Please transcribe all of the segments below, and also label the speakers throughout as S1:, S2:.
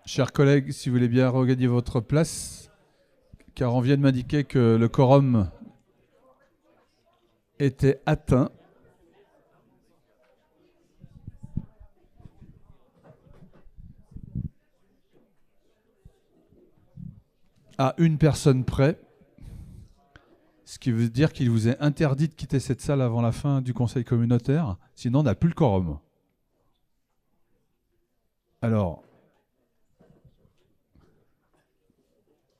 S1: Chers collègues, si vous voulez bien regagner votre place, car on vient de m'indiquer que le quorum était atteint. À une personne près, ce qui veut dire qu'il vous est interdit de quitter cette salle avant la fin du conseil communautaire, sinon on n'a plus le quorum. Alors,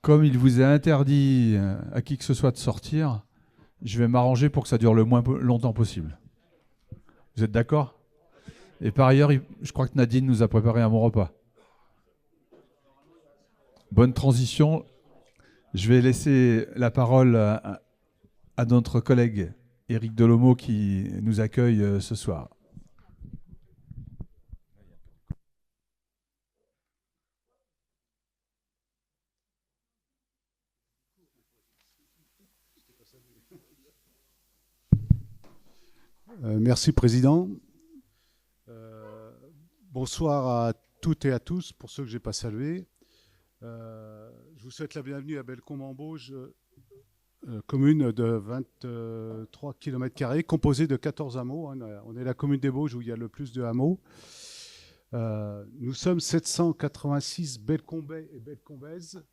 S1: comme il vous est interdit à qui que ce soit de sortir, je vais m'arranger pour que ça dure le moins longtemps possible. Vous êtes d'accord? Et par ailleurs, je crois que Nadine nous a préparé un bon repas. Bonne transition. Je vais laisser la parole à notre collègue Éric Delomo qui nous accueille ce soir.
S2: Merci, Président. Bonsoir à toutes et à tous, pour ceux que je n'ai pas salués. Je vous souhaite la bienvenue à Bellecombe-en-Bauge, commune de 23 km², composée de 14 hameaux. On est la commune des Bauges où il y a le plus de hameaux. Nous sommes 786 Bellecombais et Bellecombaises.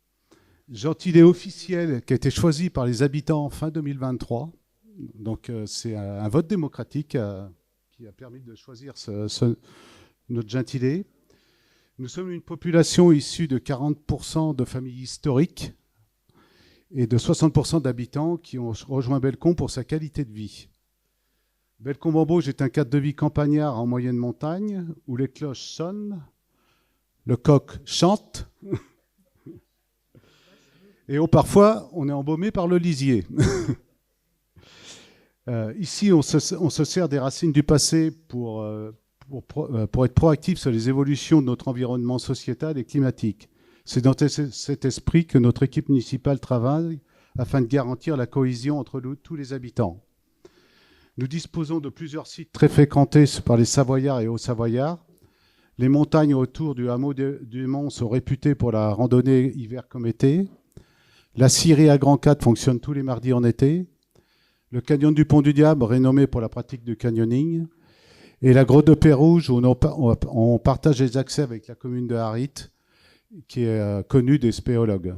S2: Gentilé officiel qui a été choisi par les habitants fin 2023. Donc c'est un vote démocratique qui a permis de choisir notre gentilé. Nous sommes une population issue de 40% de familles historiques et de 60% d'habitants qui ont rejoint Bellecombe pour sa qualité de vie. Bellecombe-en-Bauge est un cadre de vie campagnard en moyenne montagne où les cloches sonnent, le coq chante et parfois on est embaumé par le lisier. Ici, on se sert des racines du passé pour être proactif sur les évolutions de notre environnement sociétal et climatique. C'est dans cet esprit que notre équipe municipale travaille afin de garantir la cohésion entre tous les habitants. Nous disposons de plusieurs sites très fréquentés par les Savoyards et Hauts-Savoyards. Les montagnes autour du hameau du Mont sont réputées pour la randonnée hiver comme été. La scierie à Grand 4 fonctionne tous les mardis en été. Le canyon du Pont du Diable, renommé pour la pratique du canyoning, et la grotte de Pérouge, où on partage les accès avec la commune de Harit, qui est connue des spéologues.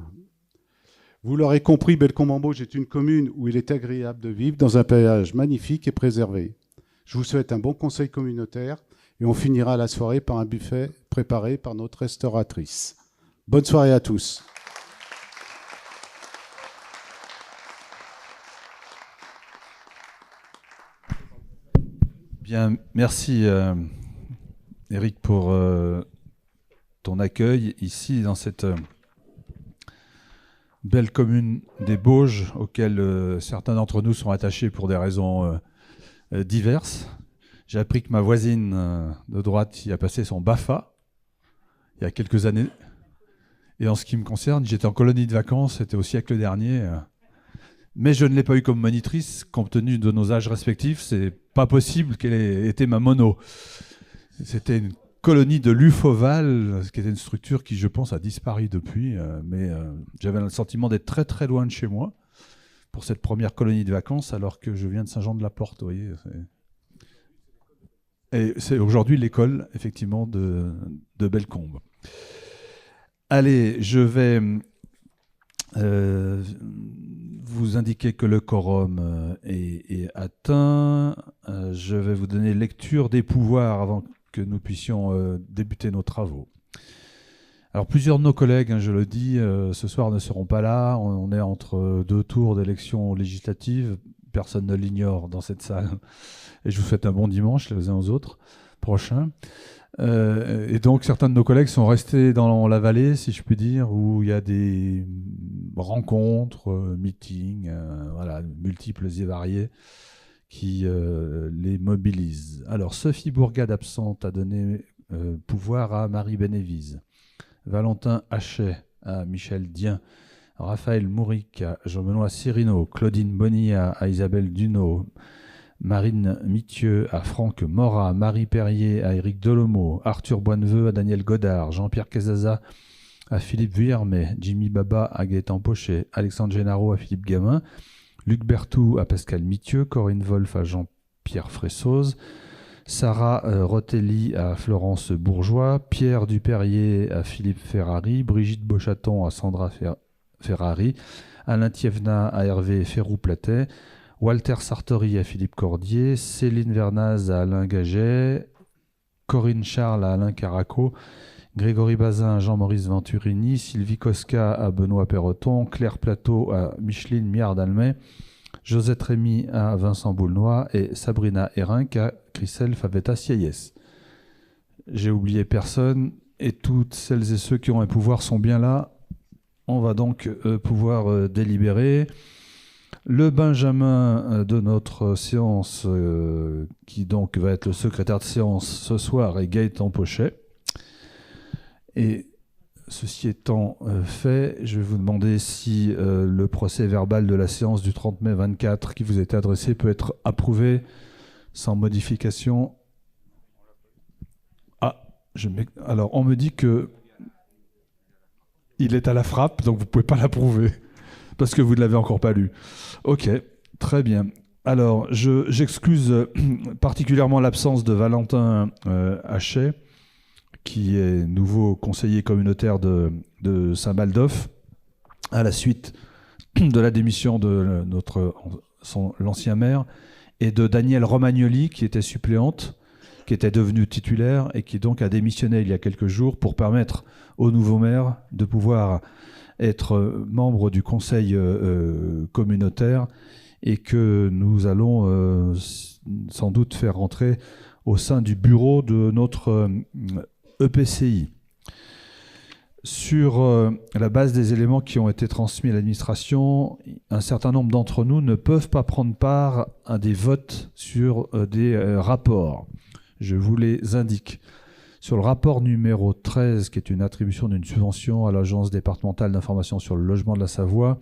S2: Vous l'aurez compris, Bellecombe-en-Bauge est une commune où il est agréable de vivre dans un paysage magnifique et préservé. Je vous souhaite un bon conseil communautaire et on finira la soirée par un buffet préparé par notre restauratrice. Bonne soirée à tous.
S1: Bien, merci Éric pour ton accueil ici dans cette belle commune des Bauges auquel certains d'entre nous sont attachés pour des raisons diverses. J'ai appris que ma voisine de droite y a passé son BAFA il y a quelques années. Et en ce qui me concerne, j'étais en colonie de vacances, c'était au siècle dernier. Mais je ne l'ai pas eu comme monitrice, compte tenu de nos âges respectifs. C'est pas possible qu'elle ait été ma mono. C'était une colonie de l'Ufoval, qui était une structure qui, je pense, a disparu depuis. Mais j'avais le sentiment d'être très très loin de chez moi pour cette première colonie de vacances, alors que je viens de Saint-Jean-de-la-Porte. Vous voyez, et c'est aujourd'hui l'école, effectivement, de Bellecombe. Allez, je vais vous indiquer que le quorum est atteint. Je vais vous donner lecture des pouvoirs avant que nous puissions débuter nos travaux. Alors plusieurs de nos collègues, je le dis, ce soir ne seront pas là. On est entre deux tours d'élections législatives. Personne ne l'ignore dans cette salle. Et je vous souhaite un bon dimanche les uns aux autres prochains. Et donc certains de nos collègues sont restés dans la vallée, si je puis dire, où il y a des rencontres, meetings, voilà, multiples et variés, qui les mobilisent. Alors Sophie Bourgade absente a donné pouvoir à Marie Bénévise, Valentin Hachet à Michel Dien, Raphaël Mouric à Jean-Benoît Cirino, Claudine Bonny à Isabelle Duneau, Marine Mithieu à Franck Morat, Marie Perrier à Éric Delomeau, Arthur Boineveux à Daniel Godard, Jean-Pierre Cazaza à Philippe Vuillermet, Jimmy Baba à Gaëtan Pochet, Alexandre Génaro à Philippe Gamin, Luc Berthoud à Pascal Mithieu, Corinne Wolf à Jean-Pierre Fressoz, Sarah Rotelli à Florence Bourgeois, Pierre Duperrier à Philippe Ferrari, Brigitte Beauchaton à Sandra Ferrari, Alain Thievna à Hervé Ferrou-Platet, Walter Sartori à Philippe Cordier, Céline Vernaz à Alain Gaget, Corinne Charles à Alain Caraco, Grégory Bazin à Jean-Maurice Venturini, Sylvie Cosca à Benoît Perroton, Claire Plateau à Micheline Miard-Almet, Josette Rémy à Vincent Boulnois et Sabrina Hérinck à Christelle Favetta-Sieyès. J'ai oublié personne et toutes celles et ceux qui ont un pouvoir sont bien là. On va donc pouvoir délibérer. Le Benjamin de notre séance, qui donc va être le secrétaire de séance ce soir, est Gaëtan Pochet. Et ceci étant fait, je vais vous demander si le procès verbal de la séance du 30 mai 24 qui vous est adressé peut être approuvé sans modification. Ah, alors on me dit que il est à la frappe, donc vous ne pouvez pas l'approuver, parce que vous ne l'avez encore pas lu. Ok, très bien. Alors, j'excuse particulièrement l'absence de Valentin Hachet, qui est nouveau conseiller communautaire de Saint-Baldoff, à la suite de la démission de l'ancien maire, et de Danielle Romagnoli, qui était suppléante, qui était devenue titulaire, et qui donc a démissionné il y a quelques jours pour permettre au nouveau maire de pouvoir être membre du conseil communautaire, et que nous allons sans doute faire rentrer au sein du bureau de notre EPCI. Sur la base des éléments qui ont été transmis à l'administration, un certain nombre d'entre nous ne peuvent pas prendre part à des votes sur des rapports. Je vous les indique. Sur le rapport numéro 13, qui est une attribution d'une subvention à l'Agence départementale d'information sur le logement de la Savoie,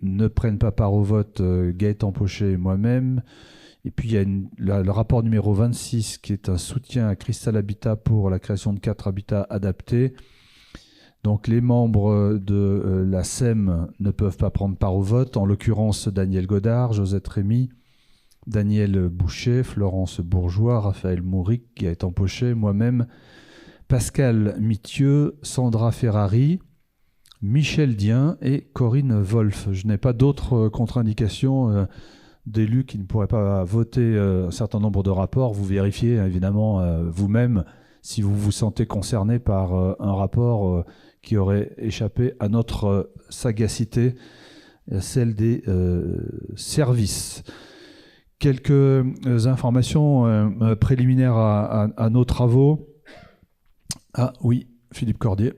S1: ne prennent pas part au vote Gaëtan Pochet et moi-même. Et puis il y a le rapport numéro 26 qui est un soutien à Cristal Habitat pour la création de 4 habitats adaptés. Donc les membres de la SEM ne peuvent pas prendre part au vote, en l'occurrence Daniel Godard, Josette Rémy, Daniel Boucher, Florence Bourgeois, Raphaël Mouric, Gaëtan Pochet, moi-même, Pascal Mithieu, Sandra Ferrari, Michel Dien et Corinne Wolf. Je n'ai pas d'autres contre-indications d'élus qui ne pourraient pas voter un certain nombre de rapports. Vous vérifiez évidemment vous-même si vous vous sentez concerné par un rapport qui aurait échappé à notre sagacité, celle des services. Quelques informations préliminaires à nos travaux. Ah oui, Philippe Cordier.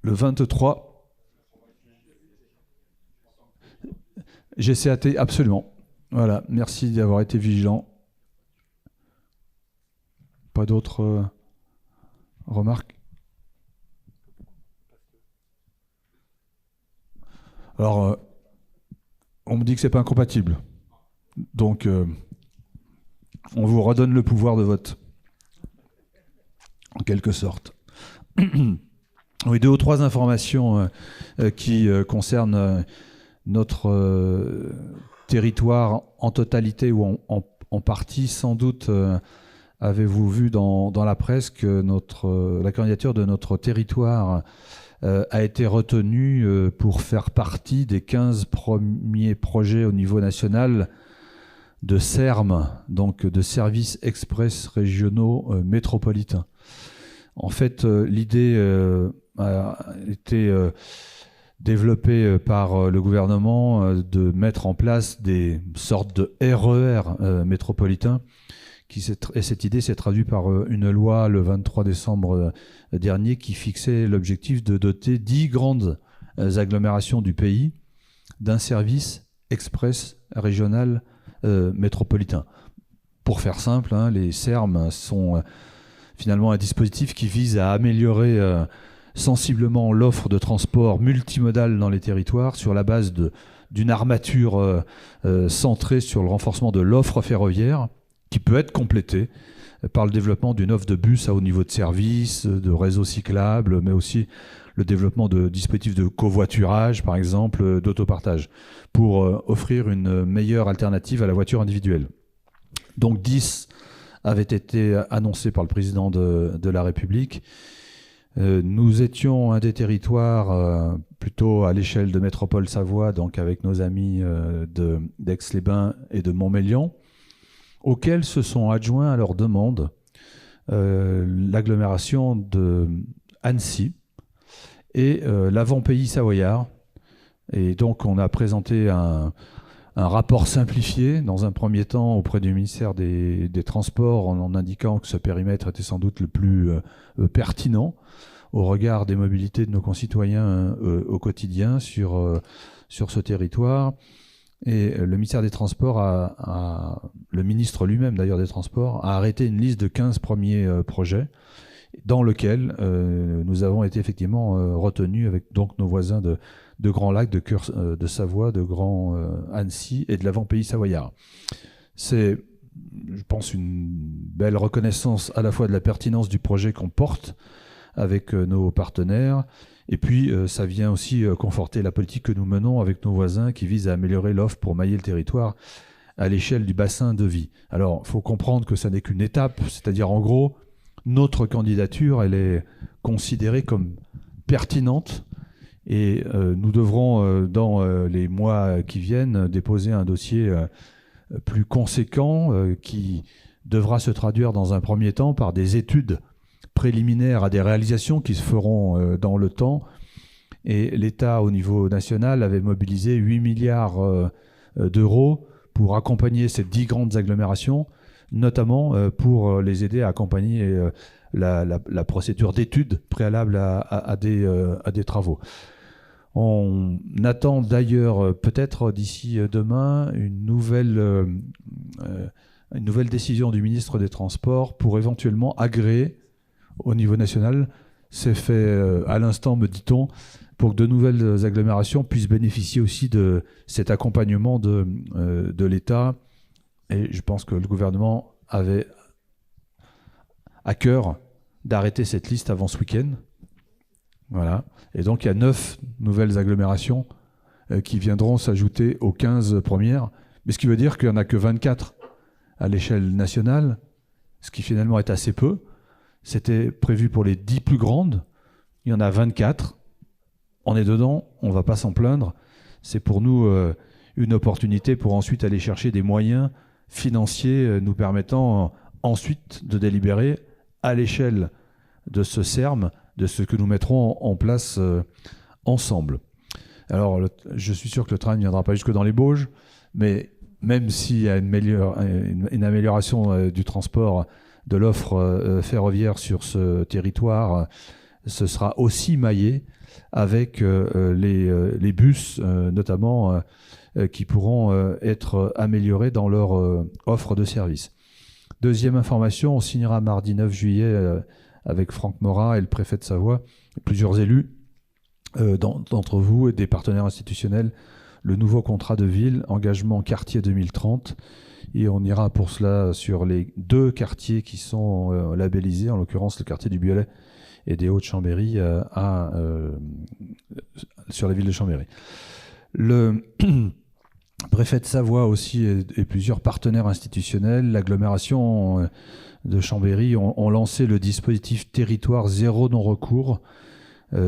S1: Le 23. GCAT, absolument. Voilà, merci d'avoir été vigilant. Pas d'autres remarques? Alors, on me dit que c'est pas incompatible. Donc, on vous redonne le pouvoir de vote. En quelque sorte. Oui, 2 ou 3 informations qui concernent notre territoire en totalité ou en partie. Sans doute avez-vous vu dans la presse que la candidature de notre territoire a été retenue pour faire partie des 15 premiers projets au niveau national de SERM, donc de services express régionaux métropolitains. En fait, l'idée a été développée par le gouvernement de mettre en place des sortes de RER métropolitains. Et cette idée s'est traduite par une loi le 23 décembre dernier qui fixait l'objectif de doter 10 grandes agglomérations du pays d'un service express régional métropolitain. Pour faire simple, les SERM sont finalement un dispositif qui vise à améliorer sensiblement l'offre de transport multimodal dans les territoires sur la base d'une armature centrée sur le renforcement de l'offre ferroviaire qui peut être complétée par le développement d'une offre de bus à haut niveau de service, de réseaux cyclables, mais aussi le développement de dispositifs de covoiturage, par exemple, d'autopartage, pour offrir une meilleure alternative à la voiture individuelle. Donc 10 avaient été annoncés par le président de la République. Nous étions un des territoires plutôt à l'échelle de Métropole Savoie, donc avec nos amis d'Aix-les-Bains et de Montmélian, auxquels se sont adjoints à leur demande l'agglomération de Annecy et l'avant-pays savoyard. Et donc on a présenté un rapport simplifié dans un premier temps auprès du ministère des Transports en indiquant que ce périmètre était sans doute le plus pertinent au regard des mobilités de nos concitoyens au quotidien sur ce territoire. Et le ministère des Transports, le ministre lui-même d'ailleurs des Transports, a arrêté une liste de 15 premiers projets dans lequel nous avons été effectivement retenus avec donc nos voisins de Grand Lac, de Cœur de Savoie, de Grand Annecy et de l'avant-pays savoyard. C'est, je pense, une belle reconnaissance à la fois de la pertinence du projet qu'on porte avec nos partenaires, et puis ça vient aussi conforter la politique que nous menons avec nos voisins qui vise à améliorer l'offre pour mailler le territoire à l'échelle du bassin de vie. Alors, il faut comprendre que ça n'est qu'une étape, c'est-à-dire en gros, notre candidature, elle est considérée comme pertinente et nous devrons, dans les mois qui viennent, déposer un dossier plus conséquent qui devra se traduire dans un premier temps par des études préliminaires à des réalisations qui se feront dans le temps. Et l'État, au niveau national, avait mobilisé 8 milliards d'euros pour accompagner ces 10 grandes agglomérations, notamment pour les aider à accompagner la procédure d'études préalable à des travaux. On attend d'ailleurs peut-être d'ici demain une nouvelle décision du ministre des Transports pour éventuellement agréer au niveau national. C'est fait à l'instant, me dit-on, pour que de nouvelles agglomérations puissent bénéficier aussi de cet accompagnement de l'État. Et je pense que le gouvernement avait à cœur d'arrêter cette liste avant ce week-end. Voilà. Et donc il y a 9 nouvelles agglomérations qui viendront s'ajouter aux 15 premières. Mais ce qui veut dire qu'il n'y en a que 24 à l'échelle nationale, ce qui finalement est assez peu. C'était prévu pour les 10 plus grandes. Il y en a 24. On est dedans, on ne va pas s'en plaindre. C'est pour nous une opportunité pour ensuite aller chercher des moyens financiers nous permettant ensuite de délibérer à l'échelle de ce SERM, de ce que nous mettrons en place ensemble. Alors, je suis sûr que le train ne viendra pas jusque dans les Bauges, mais même s'il y a une amélioration du transport, de l'offre ferroviaire sur ce territoire, ce sera aussi maillé avec les bus, notamment, qui pourront être améliorés dans leur offre de service. Deuxième information, on signera mardi 9 juillet avec Franck Morat et le préfet de Savoie, et plusieurs élus d'entre vous et des partenaires institutionnels, le nouveau contrat de ville, engagement quartier 2030. Et on ira pour cela sur les 2 quartiers qui sont labellisés, en l'occurrence le quartier du Biolay et des Hauts-de-Chambéry sur la ville de Chambéry. Le préfet de Savoie aussi et plusieurs partenaires institutionnels, l'agglomération de Chambéry ont lancé le dispositif territoire zéro non-recours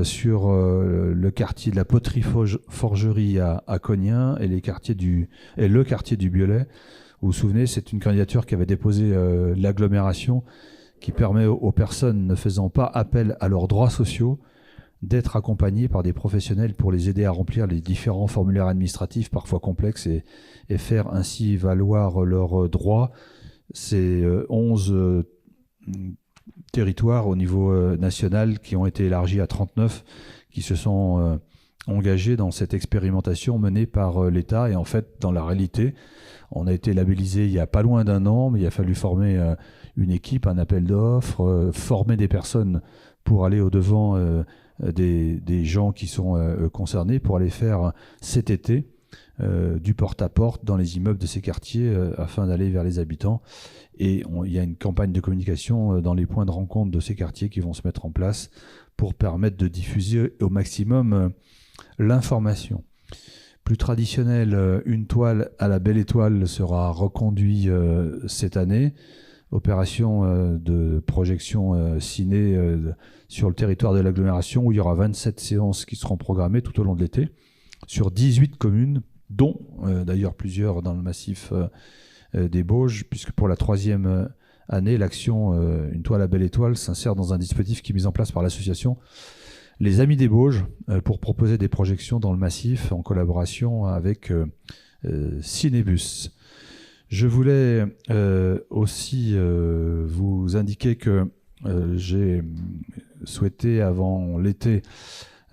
S1: sur le quartier de la poterie-forgerie à Cognin et le quartier du Biolay. Vous vous souvenez, c'est une candidature qu'avait déposée l'agglomération qui permet aux personnes ne faisant pas appel à leurs droits sociaux d'être accompagnées par des professionnels pour les aider à remplir les différents formulaires administratifs parfois complexes et faire ainsi valoir leurs droits. C'est 11 territoires au niveau national qui ont été élargis à 39 qui se sont engagés dans cette expérimentation menée par l'État. Et en fait, dans la réalité, on a été labellisé il n'y a pas loin d'un an, mais il a fallu former une équipe, un appel d'offres, former des personnes pour aller au-devant des gens qui sont concernés pour aller faire cet été du porte-à-porte dans les immeubles de ces quartiers afin d'aller vers les habitants. Et il y a une campagne de communication dans les points de rencontre de ces quartiers qui vont se mettre en place pour permettre de diffuser au maximum l'information. Plus traditionnel, une toile à la Belle Étoile sera reconduit cette année. Opération de projection ciné sur le territoire de l'agglomération où il y aura 27 séances qui seront programmées tout au long de l'été sur 18 communes, dont d'ailleurs plusieurs dans le massif des Bauges, puisque pour la 3e année, l'action Une toile à Belle Étoile s'insère dans un dispositif qui est mis en place par l'association Les Amis des Bauges pour proposer des projections dans le massif en collaboration avec Cinébus. Je voulais aussi vous indiquer que j'ai souhaité avant l'été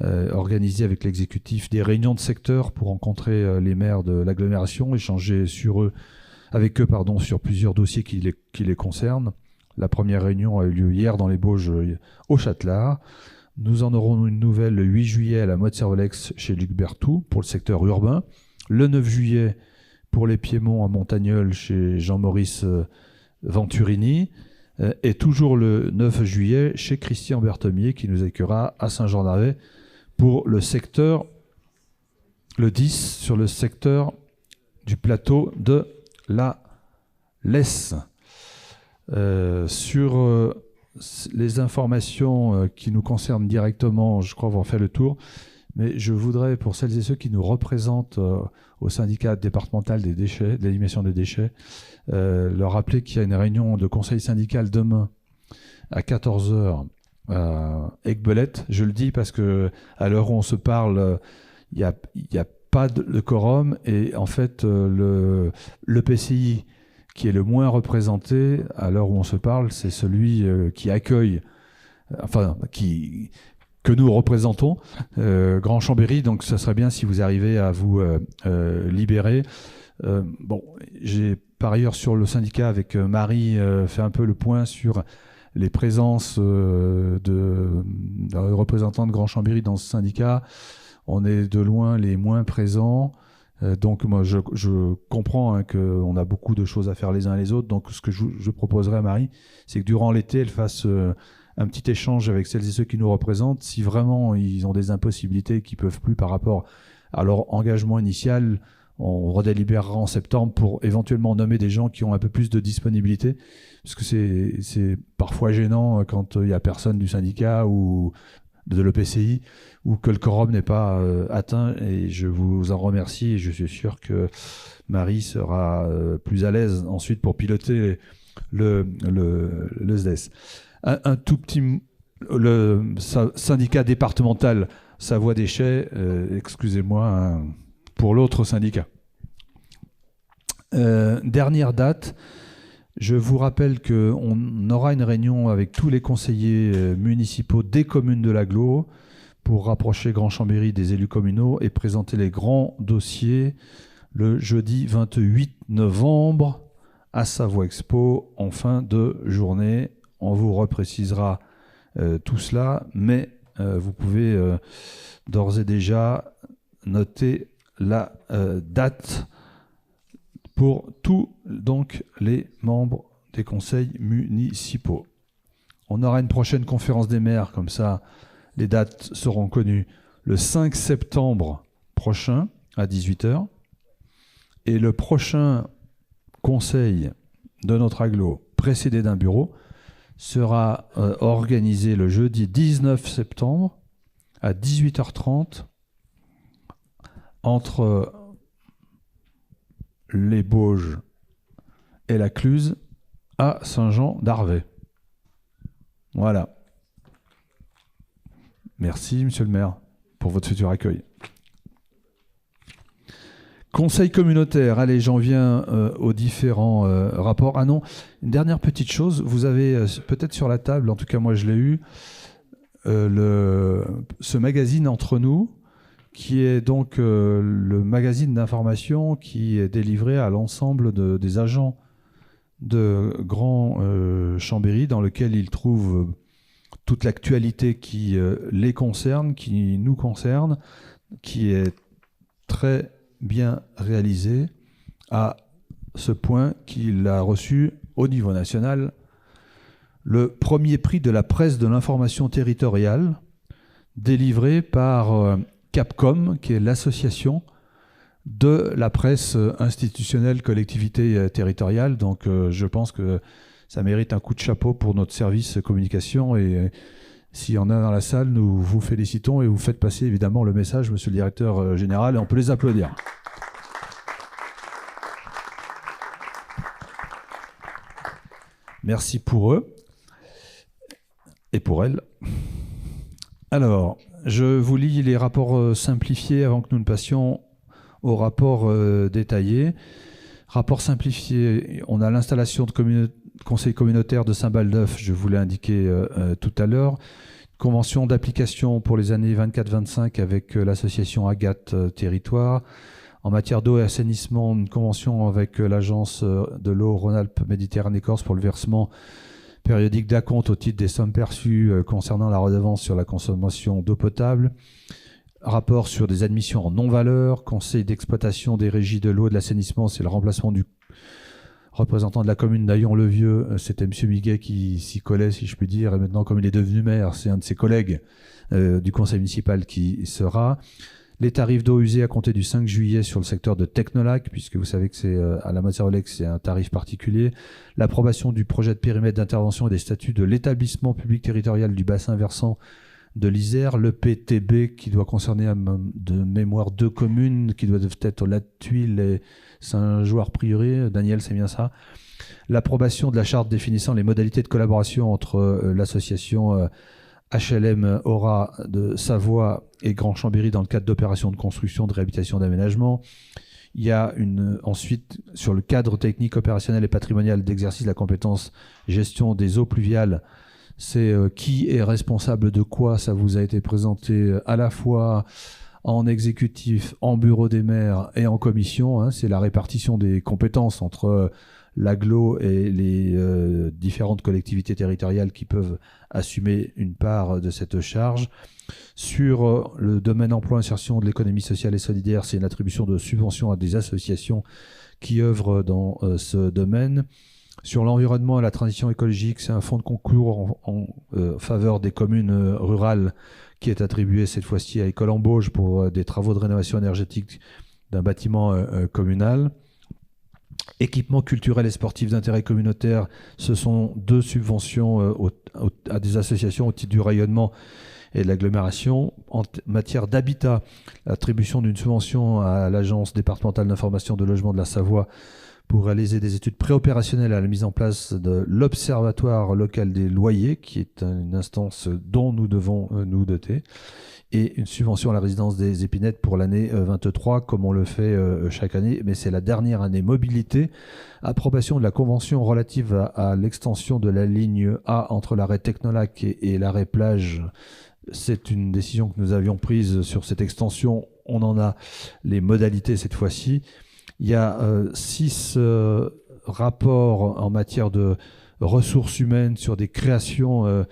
S1: organiser avec l'exécutif des réunions de secteur pour rencontrer les maires de l'agglomération, échanger avec eux sur plusieurs dossiers qui les concernent. La première réunion a eu lieu hier dans les Bauges au Châtelard. Nous en aurons une nouvelle le 8 juillet à la Motte-Servolex chez Luc Berthoud pour le secteur urbain. Le 9 juillet pour les Piémonts à Montagnole chez Jean-Maurice Venturini. Et toujours le 9 juillet chez Christian Berthemier qui nous accueillera à Saint-Jean-d'Arvey pour le secteur, le 10 sur le secteur du plateau de la Lesse. Sur les informations qui nous concernent directement, je crois qu'on va faire le tour. Mais je voudrais, pour celles et ceux qui nous représentent au syndicat départemental des déchets, de l'élimination des déchets, leur rappeler qu'il y a une réunion de conseil syndical demain à 14h à Aiguebelette. Je le dis parce que à l'heure où on se parle, il n'y a pas de quorum et en fait le PCI qui est le moins représenté à l'heure où on se parle, c'est celui qui accueille, que nous représentons, Grand Chambéry. Donc ça serait bien si vous arrivez à vous libérer. J'ai par ailleurs sur le syndicat avec Marie fait un peu le point sur les présences de représentants de Grand Chambéry dans ce syndicat. On est de loin les moins présents. Donc moi je comprends qu'on a beaucoup de choses à faire les uns les autres. Donc ce que je proposerais à Marie, c'est que durant l'été, elle fasse un petit échange avec celles et ceux qui nous représentent. Si vraiment ils ont des impossibilités qu'ils ne peuvent plus par rapport à leur engagement initial, on redélibérera en septembre pour éventuellement nommer des gens qui ont un peu plus de disponibilité. Parce que c'est parfois gênant quand il n'y a personne du syndicat ou de l'EPCI ou que le quorum n'est pas atteint. Et je vous en remercie et je suis sûr que Marie sera plus à l'aise ensuite pour piloter le SDES. Un tout petit... Le syndicat départemental Savoie Déchets, excusez-moi, pour l'autre syndicat. Dernière date, je vous rappelle qu'on aura une réunion avec tous les conseillers municipaux des communes de l'agglo pour rapprocher Grand Chambéry des élus communaux et présenter les grands dossiers le jeudi 28 novembre à Savoie Expo en fin de journée. On vous reprécisera tout cela, mais vous pouvez d'ores et déjà noter la date pour tous donc les membres des conseils municipaux. On aura une prochaine conférence des maires, comme ça les dates seront connues le 5 septembre prochain à 18h. Et le prochain conseil de notre agglo, précédé d'un bureau, sera organisé le jeudi 19 septembre à 18h30 entre les Bauges et la Cluse à Saint-Jean-d'Arvey. Voilà. Merci, monsieur le maire, pour votre futur accueil. Conseil communautaire, allez, j'en viens aux différents rapports. Ah non, une dernière petite chose, vous avez peut-être sur la table, en tout cas moi je l'ai eu, ce magazine Entre nous, qui est donc le magazine d'information qui est délivré à l'ensemble des agents de Grand Chambéry, dans lequel ils trouvent toute l'actualité qui les concerne, qui nous concerne, qui est très bien réalisée, à ce point qu'il a reçu au niveau national le premier prix de la presse de l'information territoriale, délivré par Capcom, qui est l'association de la presse institutionnelle collectivité territoriale. Donc je pense que ça mérite un coup de chapeau pour notre service communication, et s'il y en a dans la salle, nous vous félicitons et vous faites passer évidemment le message, monsieur le directeur général, et on peut les applaudir. Merci pour eux et pour elles. Alors, je vous lis les rapports simplifiés avant que nous ne passions au rapport détaillé. Rapport simplifié, on a l'installation de conseil communautaire de Saint-Baldeuf, je vous l'ai indiqué tout à l'heure. Convention d'application pour les années 24-25 avec l'association Agathe Territoire. En matière d'eau et assainissement, une convention avec l'agence de l'eau Rhône-Alpes-Méditerranée-Corse pour le versement périodique d'acompte au titre des sommes perçues concernant la redevance sur la consommation d'eau potable. Rapport sur des admissions en non-valeur. Conseil d'exploitation des régies de l'eau et de l'assainissement, c'est le remplacement du représentant de la commune d'Aillon-le-Vieux. C'était M. Miguet qui s'y collait, si je puis dire. Et maintenant, comme il est devenu maire, c'est un de ses collègues du conseil municipal qui sera. Les tarifs d'eau usée à compter du 5 juillet sur le secteur de Technolac, puisque vous savez que c'est à la Mozzarella, c'est un tarif particulier. L'approbation du projet de périmètre d'intervention et des statuts de l'établissement public territorial du bassin versant de l'Isère, le PTB qui doit concerner de mémoire 2 communes qui doivent être La Tuile et Saint-Joire-Prieuré. Daniel, c'est bien ça. L'approbation de la charte définissant les modalités de collaboration entre l'association HLM Aura de Savoie et Grand Chambéry dans le cadre d'opérations de construction, de réhabilitation, d'aménagement. Il y a ensuite, sur le cadre technique, opérationnel et patrimonial d'exercice de la compétence gestion des eaux pluviales, c'est qui est responsable de quoi. Ça vous a été présenté à la fois en exécutif, en bureau des maires et en commission. Hein. C'est la répartition des compétences entre l'agglo et les différentes collectivités territoriales qui peuvent assumer une part de cette charge. Sur le domaine emploi, insertion de l'économie sociale et solidaire, c'est une attribution de subventions à des associations qui œuvrent dans ce domaine. Sur l'environnement et la transition écologique, c'est un fonds de concours en faveur des communes rurales qui est attribué cette fois-ci à École Embauche pour des travaux de rénovation énergétique d'un bâtiment communal. Équipement culturel et sportif d'intérêt communautaire, ce sont 2 subventions à des associations au titre du rayonnement et de l'agglomération. En matière d'habitat, l'attribution d'une subvention à l'Agence départementale d'information de logement de la Savoie pour réaliser des études préopérationnelles à la mise en place de l'Observatoire local des loyers, qui est une instance dont nous devons nous doter, et une subvention à la résidence des Épinettes pour l'année 23, comme on le fait chaque année, mais c'est la dernière année mobilité. Approbation de la convention relative à l'extension de la ligne A entre l'arrêt Technolac et l'arrêt Plage. C'est une décision que nous avions prise sur cette extension. On en a les modalités cette fois-ci. Il y a 6 rapports en matière de ressources humaines sur des créations,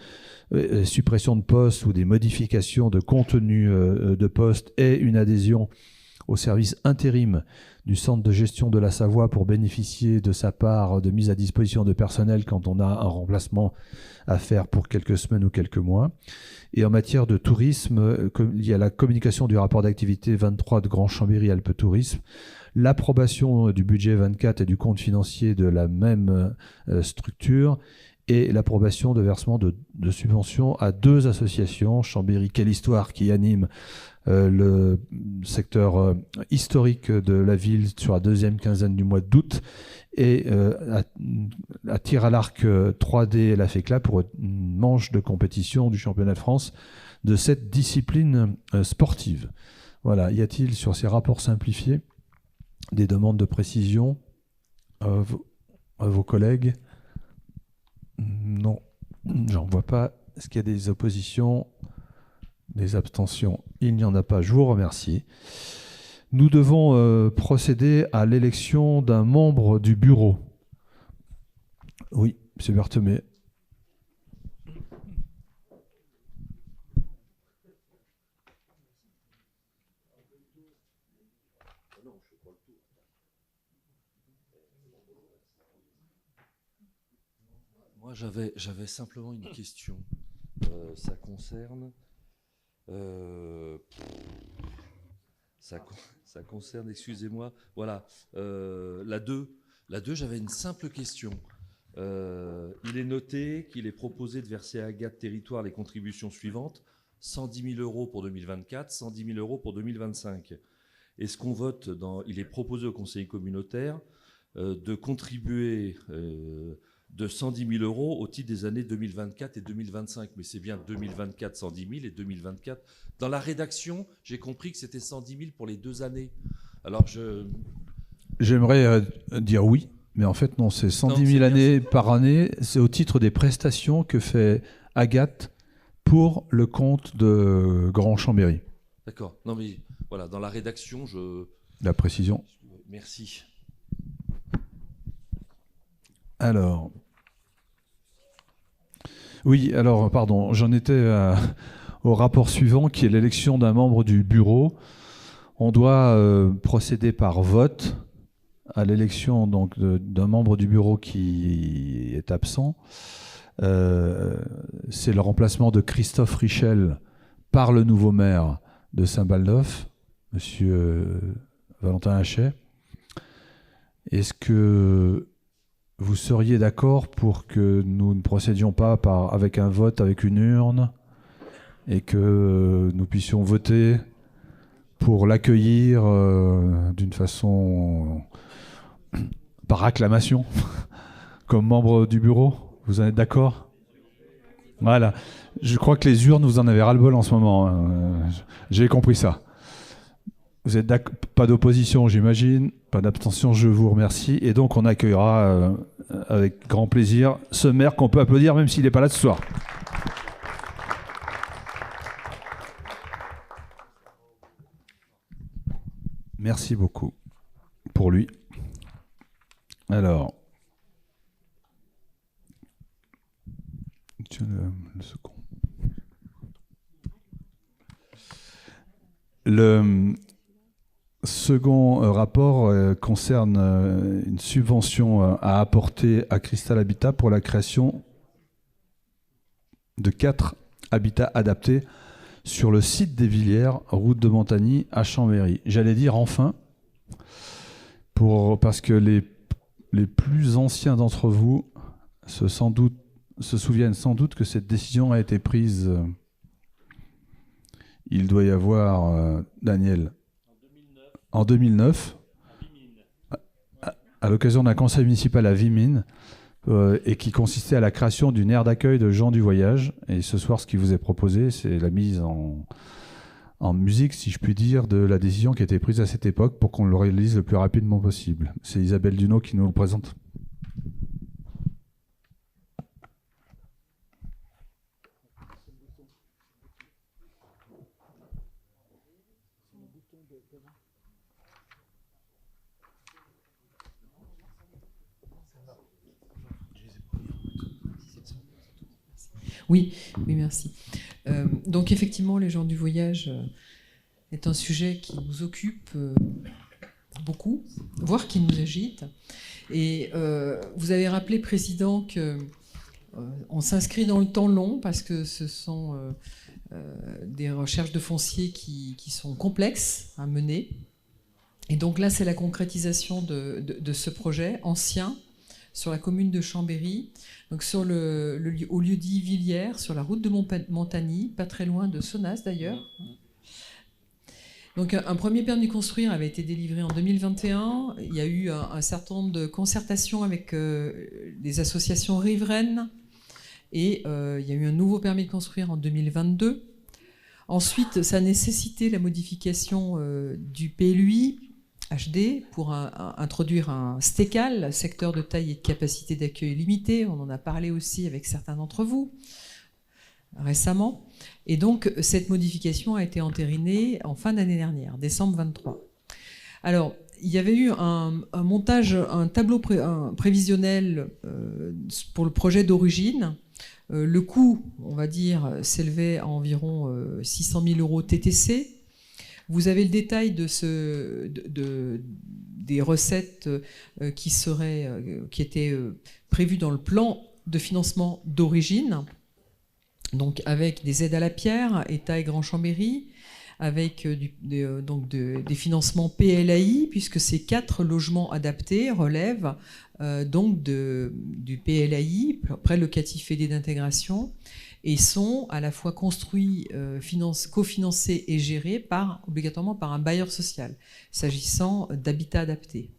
S1: suppressions de postes ou des modifications de contenu de postes, et une adhésion au service intérim du centre de gestion de la Savoie pour bénéficier de sa part de mise à disposition de personnel quand on a un remplacement à faire pour quelques semaines ou quelques mois. Et en matière de tourisme, il y a la communication du rapport d'activité 23 de Grand Chambéry Alpes Tourisme, l'approbation du budget 24 et du compte financier de la même structure, et l'approbation de versement de subventions à 2 associations, Chambéry Quelle Histoire qui anime le secteur historique de la ville sur la 2e quinzaine du mois d'août, et à tir à l'arc 3D la FECLA pour une manche de compétition du championnat de France de cette discipline sportive. Voilà, y a-t-il sur ces rapports simplifiés des demandes de précision à vos collègues? Non, j'en vois pas. Est-ce qu'il y a des oppositions, des abstentions? Il n'y en a pas. Je vous remercie. Nous devons procéder à l'élection d'un membre du bureau. Oui, M. Berthemé.
S3: Moi, j'avais simplement une question. Ça concerne... ça concerne, excusez-moi, voilà, la 2. La 2, j'avais une simple question. Il est noté qu'il est proposé de verser à Agathe Territoire les contributions suivantes: 110 000 € pour 2024, 110 000 € pour 2025. Est-ce qu'on vote il est proposé au conseil communautaire de contribuer de 110 000 € au titre des années 2024 et 2025. Mais c'est bien 2024 110 000 et 2024. Dans la rédaction, j'ai compris que c'était 110 000 pour les 2 années. Alors
S1: J'aimerais dire oui, mais en fait non, c'est 110 000 années par année. C'est au titre des prestations que fait Agathe pour le compte de Grand Chambéry.
S3: D'accord. Non mais voilà, dans la rédaction,
S1: La précision.
S3: Merci.
S1: Alors... Oui, alors, pardon, j'en étais au rapport suivant, qui est l'élection d'un membre du bureau. On doit procéder par vote à l'élection donc d'un membre du bureau qui est absent. C'est le remplacement de Christophe Richel par le nouveau maire de Saint-Baldoff, monsieur Valentin Hachet. Est-ce que vous seriez d'accord pour que nous ne procédions pas avec un vote, avec une urne, et que nous puissions voter pour l'accueillir d'une façon par acclamation comme membre du bureau? Vous en êtes d'accord? Voilà. Je crois que les urnes, vous en avez ras-le-bol en ce moment. J'ai compris ça. Vous êtes d'accord? Pas d'opposition, j'imagine. Pas d'abstention, je vous remercie. Et donc, on accueillera avec grand plaisir ce maire qu'on peut applaudir, même s'il n'est pas là ce soir. Merci beaucoup pour lui. Alors, le second. Le second rapport concerne une subvention à apporter à Cristal Habitat pour la création de 4 habitats adaptés sur le site des Villières, route de Montagny à Chambéry. J'allais dire enfin, parce que les plus anciens d'entre vous se souviennent sans doute que cette décision a été prise, il doit y avoir, Daniel, en 2009, à l'occasion d'un conseil municipal à Vimines, et qui consistait à la création d'une aire d'accueil de gens du voyage. Et ce soir, ce qui vous est proposé, c'est la mise en musique, si je puis dire, de la décision qui a été prise à cette époque pour qu'on le réalise le plus rapidement possible. C'est Isabelle Dunot qui nous le présente.
S4: Oui, merci. Donc effectivement, les gens du voyage est un sujet qui nous occupe beaucoup, voire qui nous agite. Et vous avez rappelé, Président, qu'on s'inscrit dans le temps long parce que ce sont des recherches de foncier qui sont complexes à mener. Et donc là, c'est la concrétisation de ce projet ancien sur la commune de Chambéry, donc au lieu-dit Villières, sur la route de Montagny, pas très loin de Sonnas d'ailleurs. Donc un premier permis de construire avait été délivré en 2021. Il y a eu un certain nombre de concertations avec les associations riveraines et il y a eu un nouveau permis de construire en 2022. Ensuite, ça a nécessité la modification du PLUI HD pour introduire un STECAL, secteur de taille et de capacité d'accueil limitée. On en a parlé aussi avec certains d'entre vous récemment. Et donc, cette modification a été entérinée en fin d'année dernière, décembre 23. Alors, il y avait eu un montage, un tableau prévisionnel pour le projet d'origine. Le coût, on va dire, s'élevait à environ 600 000 € TTC. Vous avez le détail des recettes qui étaient prévues dans le plan de financement d'origine, donc avec des aides à la pierre, État et Grand Chambéry, avec des financements PLAI, puisque ces 4 logements adaptés relèvent donc du PLAI, prêt locatif aidé d'intégration, et sont à la fois construits, cofinancés et gérés obligatoirement par un bailleur social, s'agissant d'habitat adapté.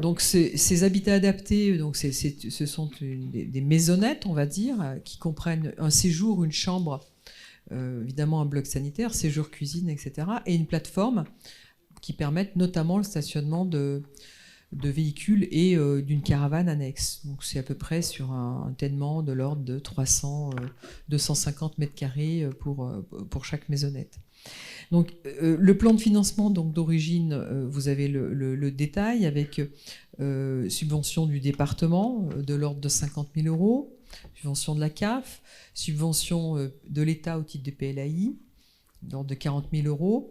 S4: Donc ces habitats adaptés, donc ce sont des maisonnettes, on va dire, qui comprennent un séjour, une chambre, évidemment un bloc sanitaire, séjour cuisine, etc. et une plateforme qui permettent notamment le stationnement de véhicules et d'une caravane annexe. Donc c'est à peu près sur un tènement de l'ordre de 250 mètres carrés pour chaque maisonnette. Donc le plan de financement d'origine, vous avez le détail avec subvention du département de l'ordre de 50 000 €, subvention de la CAF, subvention de l'État au titre du PLAI, d'ordre de 40 000 €.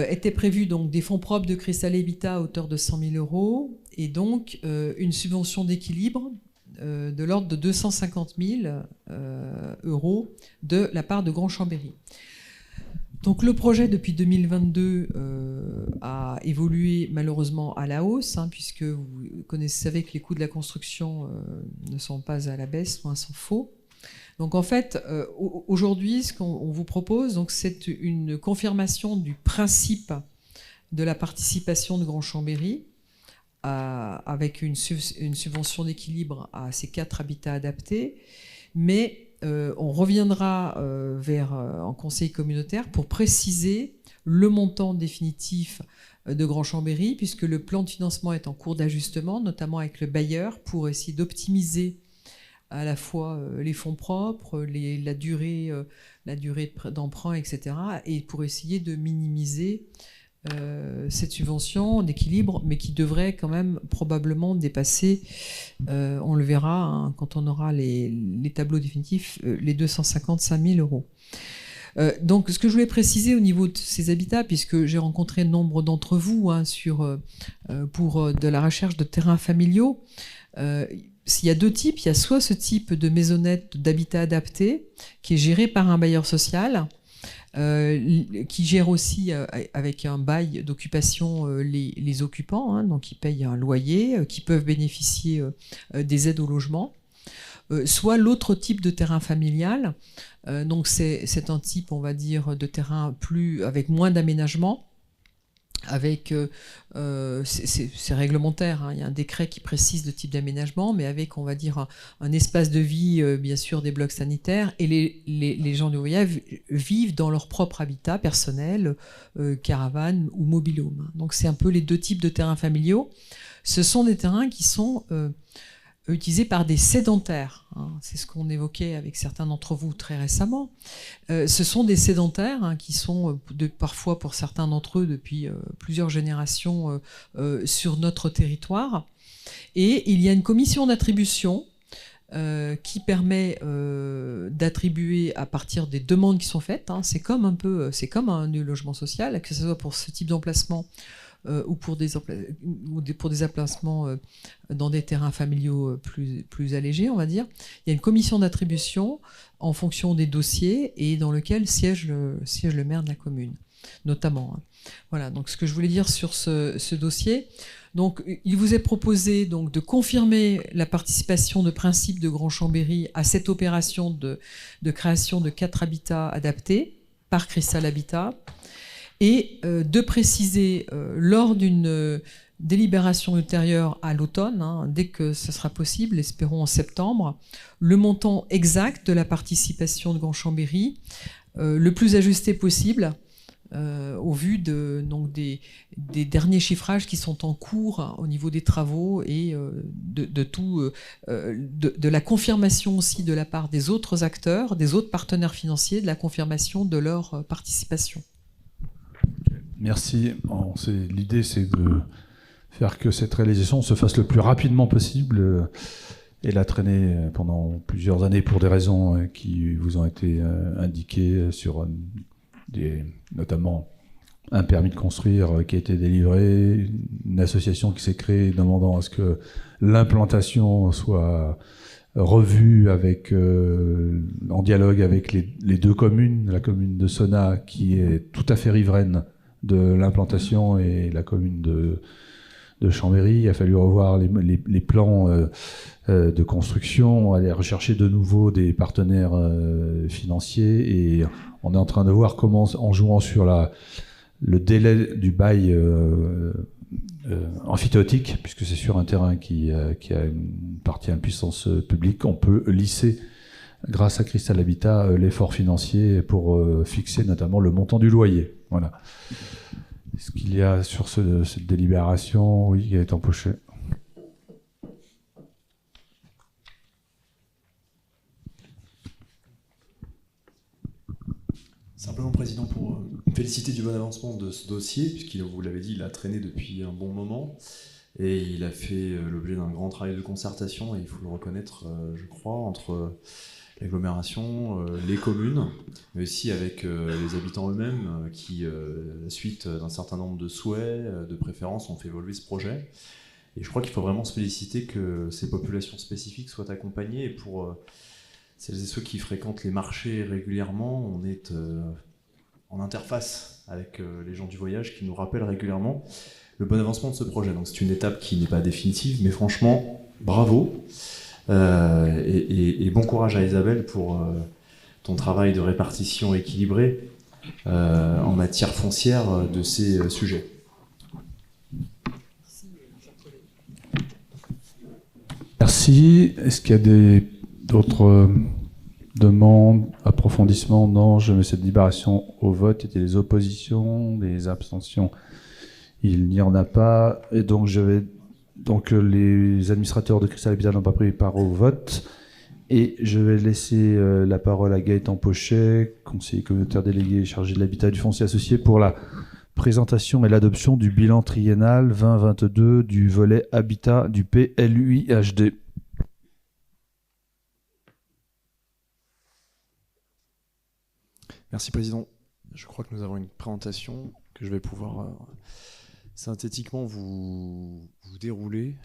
S4: Étaient prévus donc des fonds propres de Cristal Habitat à hauteur de 100 000 € et donc une subvention d'équilibre de l'ordre de 250 000 € de la part de Grand Chambéry. Donc le projet depuis 2022 a évolué malheureusement à la hausse, puisque vous savez que les coûts de la construction ne sont pas à la baisse, loin s'en faut. Donc en fait, aujourd'hui, ce qu'on vous propose, donc, c'est une confirmation du principe de la participation de Grand Chambéry avec une subvention d'équilibre à ces 4 habitats adaptés, mais on reviendra en conseil communautaire pour préciser le montant définitif de Grand Chambéry, puisque le plan de financement est en cours d'ajustement, notamment avec le bailleur, pour essayer d'optimiser à la fois les fonds propres, la durée d'emprunt, etc., et pour essayer de minimiser cette subvention d'équilibre, mais qui devrait quand même probablement dépasser, on le verra quand on aura les tableaux définitifs, les 255 000 €. Donc ce que je voulais préciser au niveau de ces habitats, puisque j'ai rencontré nombre d'entre vous pour de la recherche de terrains familiaux, il y a 2 types. Il y a soit ce type de maisonnette d'habitat adapté qui est géré par un bailleur social, qui gère aussi avec un bail d'occupation les occupants, donc ils payent un loyer, qui peuvent bénéficier des aides au logement. Soit l'autre type de terrain familial, donc c'est un type, on va dire, de terrain avec moins d'aménagement, avec c'est réglementaire, il y a un décret qui précise le type d'aménagement, mais avec, on va dire, un espace de vie, bien sûr, des blocs sanitaires, et les gens du voyage vivent dans leur propre habitat personnel, caravane ou mobil-home. Donc c'est un peu les 2 types de terrains familiaux. Ce sont des terrains qui sont utilisés par des sédentaires. C'est ce qu'on évoquait avec certains d'entre vous très récemment. Ce sont des sédentaires qui sont parfois pour certains d'entre eux depuis plusieurs générations sur notre territoire. Et il y a une commission d'attribution qui permet d'attribuer à partir des demandes qui sont faites. C'est comme un logement social, que ce soit pour ce type d'emplacement ou pour des emplacements dans des terrains familiaux plus allégés, on va dire. Il y a une commission d'attribution en fonction des dossiers et dans lequel siège le maire de la commune, notamment. Voilà, donc ce que je voulais dire sur ce dossier. Donc, il vous est proposé donc, de confirmer la participation de principe de Grand Chambéry à cette opération de création de 4 habitats adaptés par Cristal Habitat, et de préciser lors d'une délibération ultérieure à l'automne, dès que ce sera possible, espérons en septembre, le montant exact de la participation de Grand Chambéry, le plus ajusté possible, au vu des derniers chiffrages qui sont en cours au niveau des travaux et de la confirmation aussi de la part des autres acteurs, des autres partenaires financiers, de la confirmation de leur participation.
S1: Merci. L'idée, c'est de faire que cette réalisation se fasse le plus rapidement possible. Elle a traîné pendant plusieurs années pour des raisons qui vous ont été indiquées sur notamment un permis de construire qui a été délivré, une association qui s'est créée demandant à ce que l'implantation soit revue en dialogue avec les deux communes, la commune de Sonnaz qui est tout à fait riveraine de l'implantation et la commune de Chambéry. Il a fallu revoir les plans de construction, aller rechercher de nouveau des partenaires financiers, et on est en train de voir comment, en jouant sur le délai du bail amphithéotique, puisque c'est sur un terrain qui a une partie à puissance publique, on peut lisser, grâce à Cristal Habitat, l'effort financier pour fixer notamment le montant du loyer. Voilà. Est-ce qu'il y a sur cette délibération? Oui, Gaëtan Pochet.
S5: Simplement, Président, pour féliciter du bon avancement de ce dossier, puisqu'il, vous l'avez dit, il a traîné depuis un bon moment, et il a fait l'objet d'un grand travail de concertation, et il faut le reconnaître, je crois, entre l'agglomération, les communes, mais aussi avec les habitants eux-mêmes, qui, suite d'un certain nombre de souhaits, de préférences, ont fait évoluer ce projet. Et je crois qu'il faut vraiment se féliciter que ces populations spécifiques soient accompagnées, et pour celles et ceux qui fréquentent les marchés régulièrement, on est en interface avec les gens du voyage qui nous rappellent régulièrement le bon avancement de ce projet. Donc c'est une étape qui n'est pas définitive, mais franchement, bravo. Et bon courage à Isabelle pour ton travail de répartition équilibrée en matière foncière de ces sujets.
S1: Merci. Est-ce qu'il y a d'autres demandes, approfondissements? Non, je mets cette délibération au vote. Y a-t-il des oppositions, des abstentions? Il n'y en a pas. Et donc, les administrateurs de Cristal Habitat n'ont pas pris part au vote. Et je vais laisser la parole à Gaëtan Pochet, conseiller communautaire délégué chargé de l'habitat et du foncier associé, pour la présentation et l'adoption du bilan triennal 2022 du volet habitat du PLUIHD.
S5: Merci, Président. Je crois que nous avons une présentation que je vais pouvoir synthétiquement vous dérouler.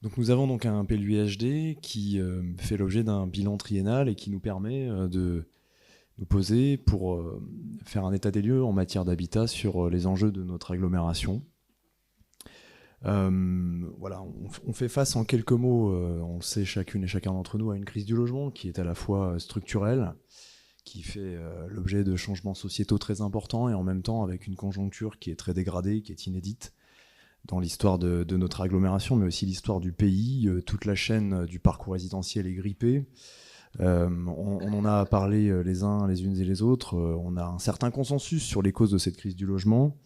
S5: Donc nous avons donc un PLUIHD qui fait l'objet d'un bilan triennal et qui nous permet de nous poser pour faire un état des lieux en matière d'habitat sur les enjeux de notre agglomération. Voilà, on fait face en quelques mots, on le sait chacune et chacun d'entre nous, à une crise du logement qui est à la fois structurelle, qui fait l'objet de changements sociétaux très importants, et en même temps avec une conjoncture qui est très dégradée, qui est inédite dans l'histoire de notre agglomération, mais aussi l'histoire du pays. Toute la chaîne du parcours résidentiel est grippée. On en a parlé les uns, les unes et les autres. On a un certain consensus sur les causes de cette crise du logement,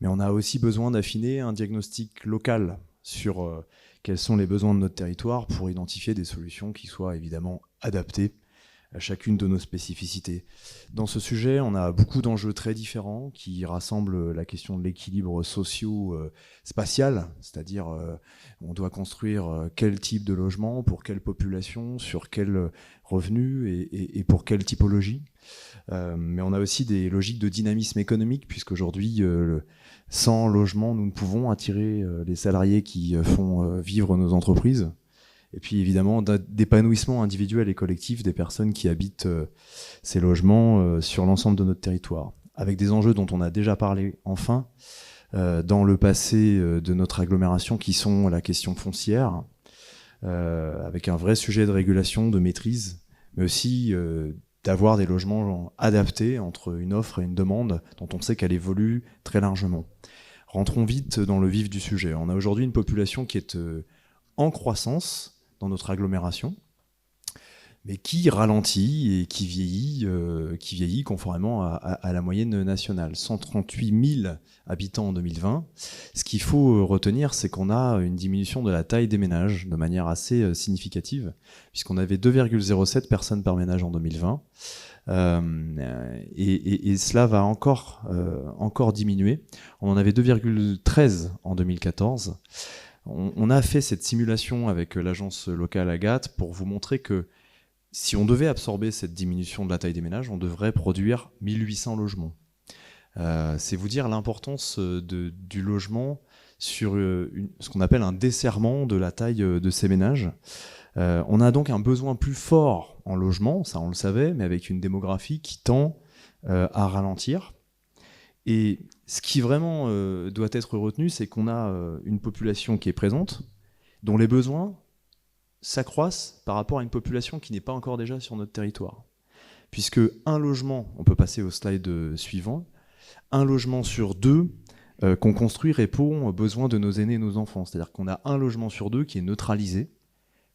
S5: mais on a aussi besoin d'affiner un diagnostic local sur quels sont les besoins de notre territoire pour identifier des solutions qui soient évidemment adaptées à chacune de nos spécificités. Dans ce sujet, on a beaucoup d'enjeux très différents qui rassemblent la question de l'équilibre socio-spatial, c'est-à-dire on doit construire quel type de logement, pour quelle population, sur quel revenu et pour quelle typologie. Mais on a aussi des logiques de dynamisme économique, puisqu'aujourd'hui, sans logement, nous ne pouvons attirer les salariés qui font vivre nos entreprises. Et puis évidemment d'épanouissement individuel et collectif des personnes qui habitent ces logements sur l'ensemble de notre territoire. Avec des enjeux dont on a déjà parlé enfin dans le passé de notre agglomération, qui sont la question foncière, avec un vrai sujet de régulation, de maîtrise, mais aussi d'avoir des logements adaptés entre une offre et une demande dont on sait qu'elle évolue très largement. Rentrons vite dans le vif du sujet. On a aujourd'hui une population qui est en croissance dans notre agglomération, mais qui ralentit et qui vieillit conformément à la moyenne nationale. 138 000 habitants en 2020. Ce qu'il faut retenir, c'est qu'on a une diminution de la taille des ménages de manière assez significative, puisqu'on avait 2,07 personnes par ménage en 2020. Et cela va encore diminuer. On en avait 2,13 en 2014. On a fait cette simulation avec l'agence locale Agathe pour vous montrer que si on devait absorber cette diminution de la taille des ménages, on devrait produire 1800 logements. C'est vous dire l'importance du logement sur ce qu'on appelle un desserrement de la taille de ces ménages. On a donc un besoin plus fort en logement, ça on le savait, mais avec une démographie qui tend à ralentir. Et ce qui vraiment doit être retenu, c'est qu'on a une population qui est présente, dont les besoins s'accroissent par rapport à une population qui n'est pas encore déjà sur notre territoire. Puisque un logement, on peut passer au slide suivant, un logement sur deux qu'on construit répond aux besoins de nos aînés et nos enfants. C'est-à-dire qu'on a un logement sur deux qui est neutralisé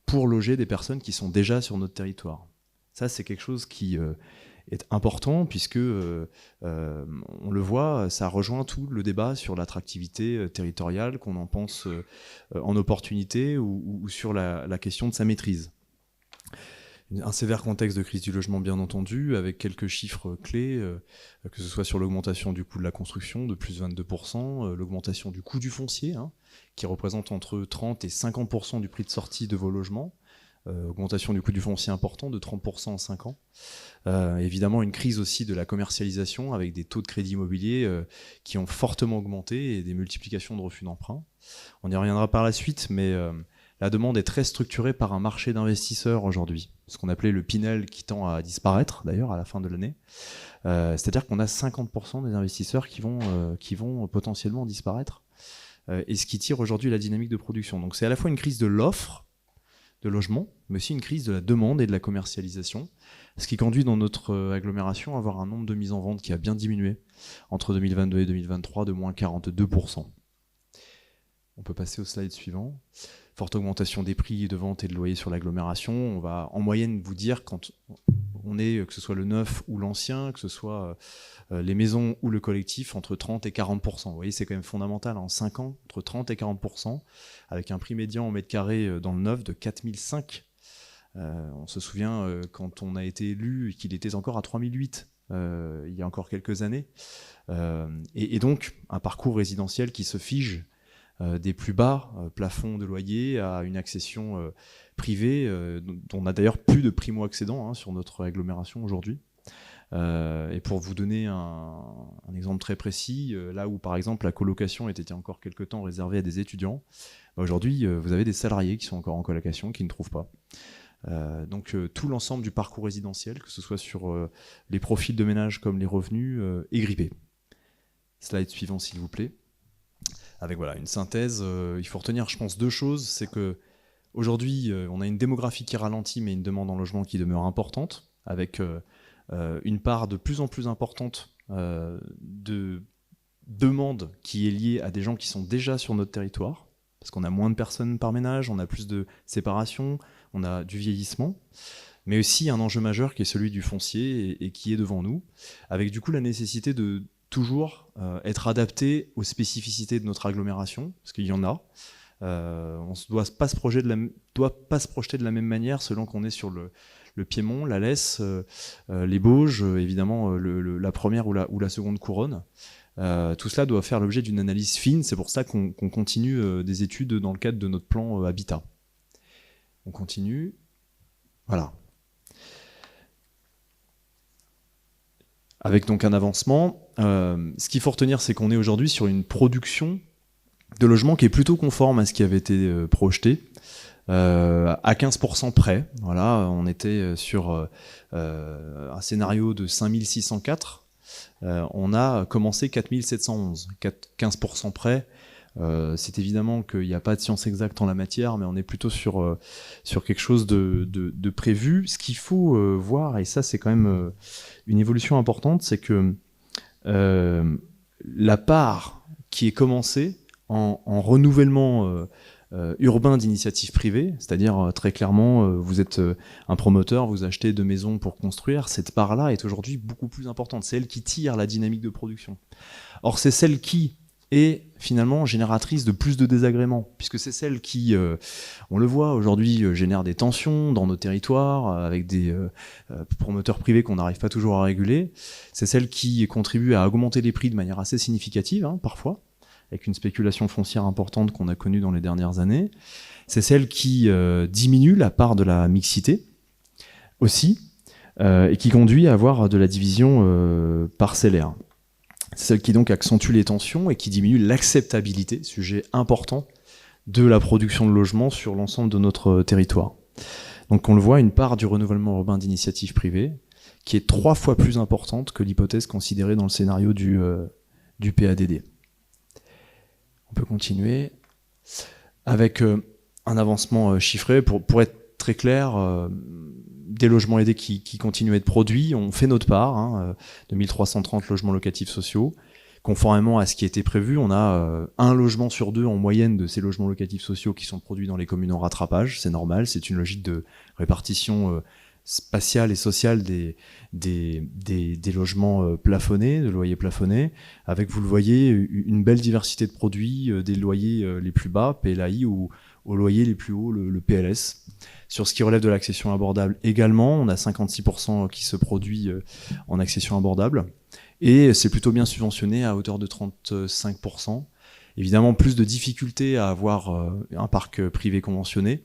S5: pour loger des personnes qui sont déjà sur notre territoire. Ça, c'est quelque chose qui est important puisque, on le voit, ça rejoint tout le débat sur l'attractivité territoriale, qu'on en pense en opportunité ou sur la question de sa maîtrise. Un sévère contexte de crise du logement, bien entendu, avec quelques chiffres clés, que ce soit sur l'augmentation du coût de la construction de plus de 22%, l'augmentation du coût du foncier, qui représente entre 30 et 50% du prix de sortie de vos logements, augmentation du coût du foncier important de 30% en 5 ans. Évidemment, une crise aussi de la commercialisation avec des taux de crédit immobilier qui ont fortement augmenté et des multiplications de refus d'emprunt. On y reviendra par la suite, mais la demande est très structurée par un marché d'investisseurs aujourd'hui, ce qu'on appelait le Pinel qui tend à disparaître d'ailleurs à la fin de l'année. C'est-à-dire qu'on a 50% des investisseurs qui vont potentiellement disparaître, et ce qui tire aujourd'hui la dynamique de production. Donc c'est à la fois une crise de l'offre de logement, mais aussi une crise de la demande et de la commercialisation, ce qui conduit dans notre agglomération à avoir un nombre de mises en vente qui a bien diminué entre 2022 et 2023 de moins 42%. On peut passer au slide suivant. Forte augmentation des prix de vente et de loyer sur l'agglomération. On va en moyenne vous dire, quand on est, que ce soit le neuf ou l'ancien, que ce soit les maisons ou le collectif, entre 30 et 40%. Vous voyez, c'est quand même fondamental. En 5 ans, entre 30 et 40%, avec un prix médian au mètre carré dans le neuf de 4005. On se souvient quand on a été élu qu'il était encore à 3008 il y a encore quelques années. Et donc, un parcours résidentiel qui se fige des plus bas plafonds de loyer à une accession privée, dont on a d'ailleurs plus de primo-accédants sur notre agglomération aujourd'hui. Et pour vous donner un exemple très précis, là où par exemple la colocation était encore quelque temps réservée à des étudiants, aujourd'hui vous avez des salariés qui sont encore en colocation, qui ne trouvent pas. Donc tout l'ensemble du parcours résidentiel, que ce soit sur les profils de ménage comme les revenus, est grippé. Slide suivant s'il vous plaît. Avec voilà, une synthèse, il faut retenir je pense deux choses, c'est que aujourd'hui on a une démographie qui ralentit mais une demande en logement qui demeure importante, avec une part de plus en plus importante de demande qui est liée à des gens qui sont déjà sur notre territoire, parce qu'on a moins de personnes par ménage, on a plus de séparation, on a du vieillissement, mais aussi un enjeu majeur qui est celui du foncier et qui est devant nous, avec du coup la nécessité de toujours être adapté aux spécificités de notre agglomération, parce qu'il y en a. On ne doit pas se projeter de la même manière selon qu'on est sur le Piémont, la Lesse, les Bauges, évidemment la première ou la seconde couronne. Tout cela doit faire l'objet d'une analyse fine, c'est pour ça qu'on continue des études dans le cadre de notre plan Habitat. On continue. Voilà. Avec donc un avancement. Ce qu'il faut retenir, c'est qu'on est aujourd'hui sur une production de logements qui est plutôt conforme à ce qui avait été projeté, à 15% près. Voilà, on était sur un scénario de 5604. On a commencé 4711. 15% près. C'est évidemment qu'il n'y a pas de science exacte en la matière, mais on est plutôt sur quelque chose de prévu. Ce qu'il faut voir, et ça c'est quand même une évolution importante, c'est que la part qui est commencée en renouvellement urbain d'initiatives privées, c'est-à-dire très clairement vous êtes un promoteur, vous achetez 2 maisons pour construire, cette part-là est aujourd'hui beaucoup plus importante, c'est elle qui tire la dynamique de production. Or c'est celle qui est finalement génératrice de plus de désagréments, puisque c'est celle qui, on le voit aujourd'hui, génère des tensions dans nos territoires, avec des promoteurs privés qu'on n'arrive pas toujours à réguler. C'est celle qui contribue à augmenter les prix de manière assez significative, parfois, avec une spéculation foncière importante qu'on a connue dans les dernières années. C'est celle qui diminue la part de la mixité, aussi, et qui conduit à avoir de la division parcellaire. C'est celle qui donc accentue les tensions et qui diminue l'acceptabilité, sujet important, de la production de logements sur l'ensemble de notre territoire. Donc on le voit, une part du renouvellement urbain d'initiative privée qui est 3 fois plus importante que l'hypothèse considérée dans le scénario du PADD. On peut continuer avec un avancement chiffré. Pour être très clair, des logements aidés qui continuent à être produits, on fait notre part, 2330 logements locatifs sociaux. Conformément à ce qui a été prévu, on a un logement sur 2 en moyenne de ces logements locatifs sociaux qui sont produits dans les communes en rattrapage. C'est normal, c'est une logique de répartition spatiale et sociale des logements plafonnés, de loyers plafonnés, avec, vous le voyez, une belle diversité de produits, des loyers les plus bas, PLAI, ou aux loyers les plus hauts, le PLS. Sur ce qui relève de l'accession abordable également, on a 56% qui se produit en accession abordable. Et c'est plutôt bien subventionné à hauteur de 35%. Évidemment, plus de difficultés à avoir un parc privé conventionné.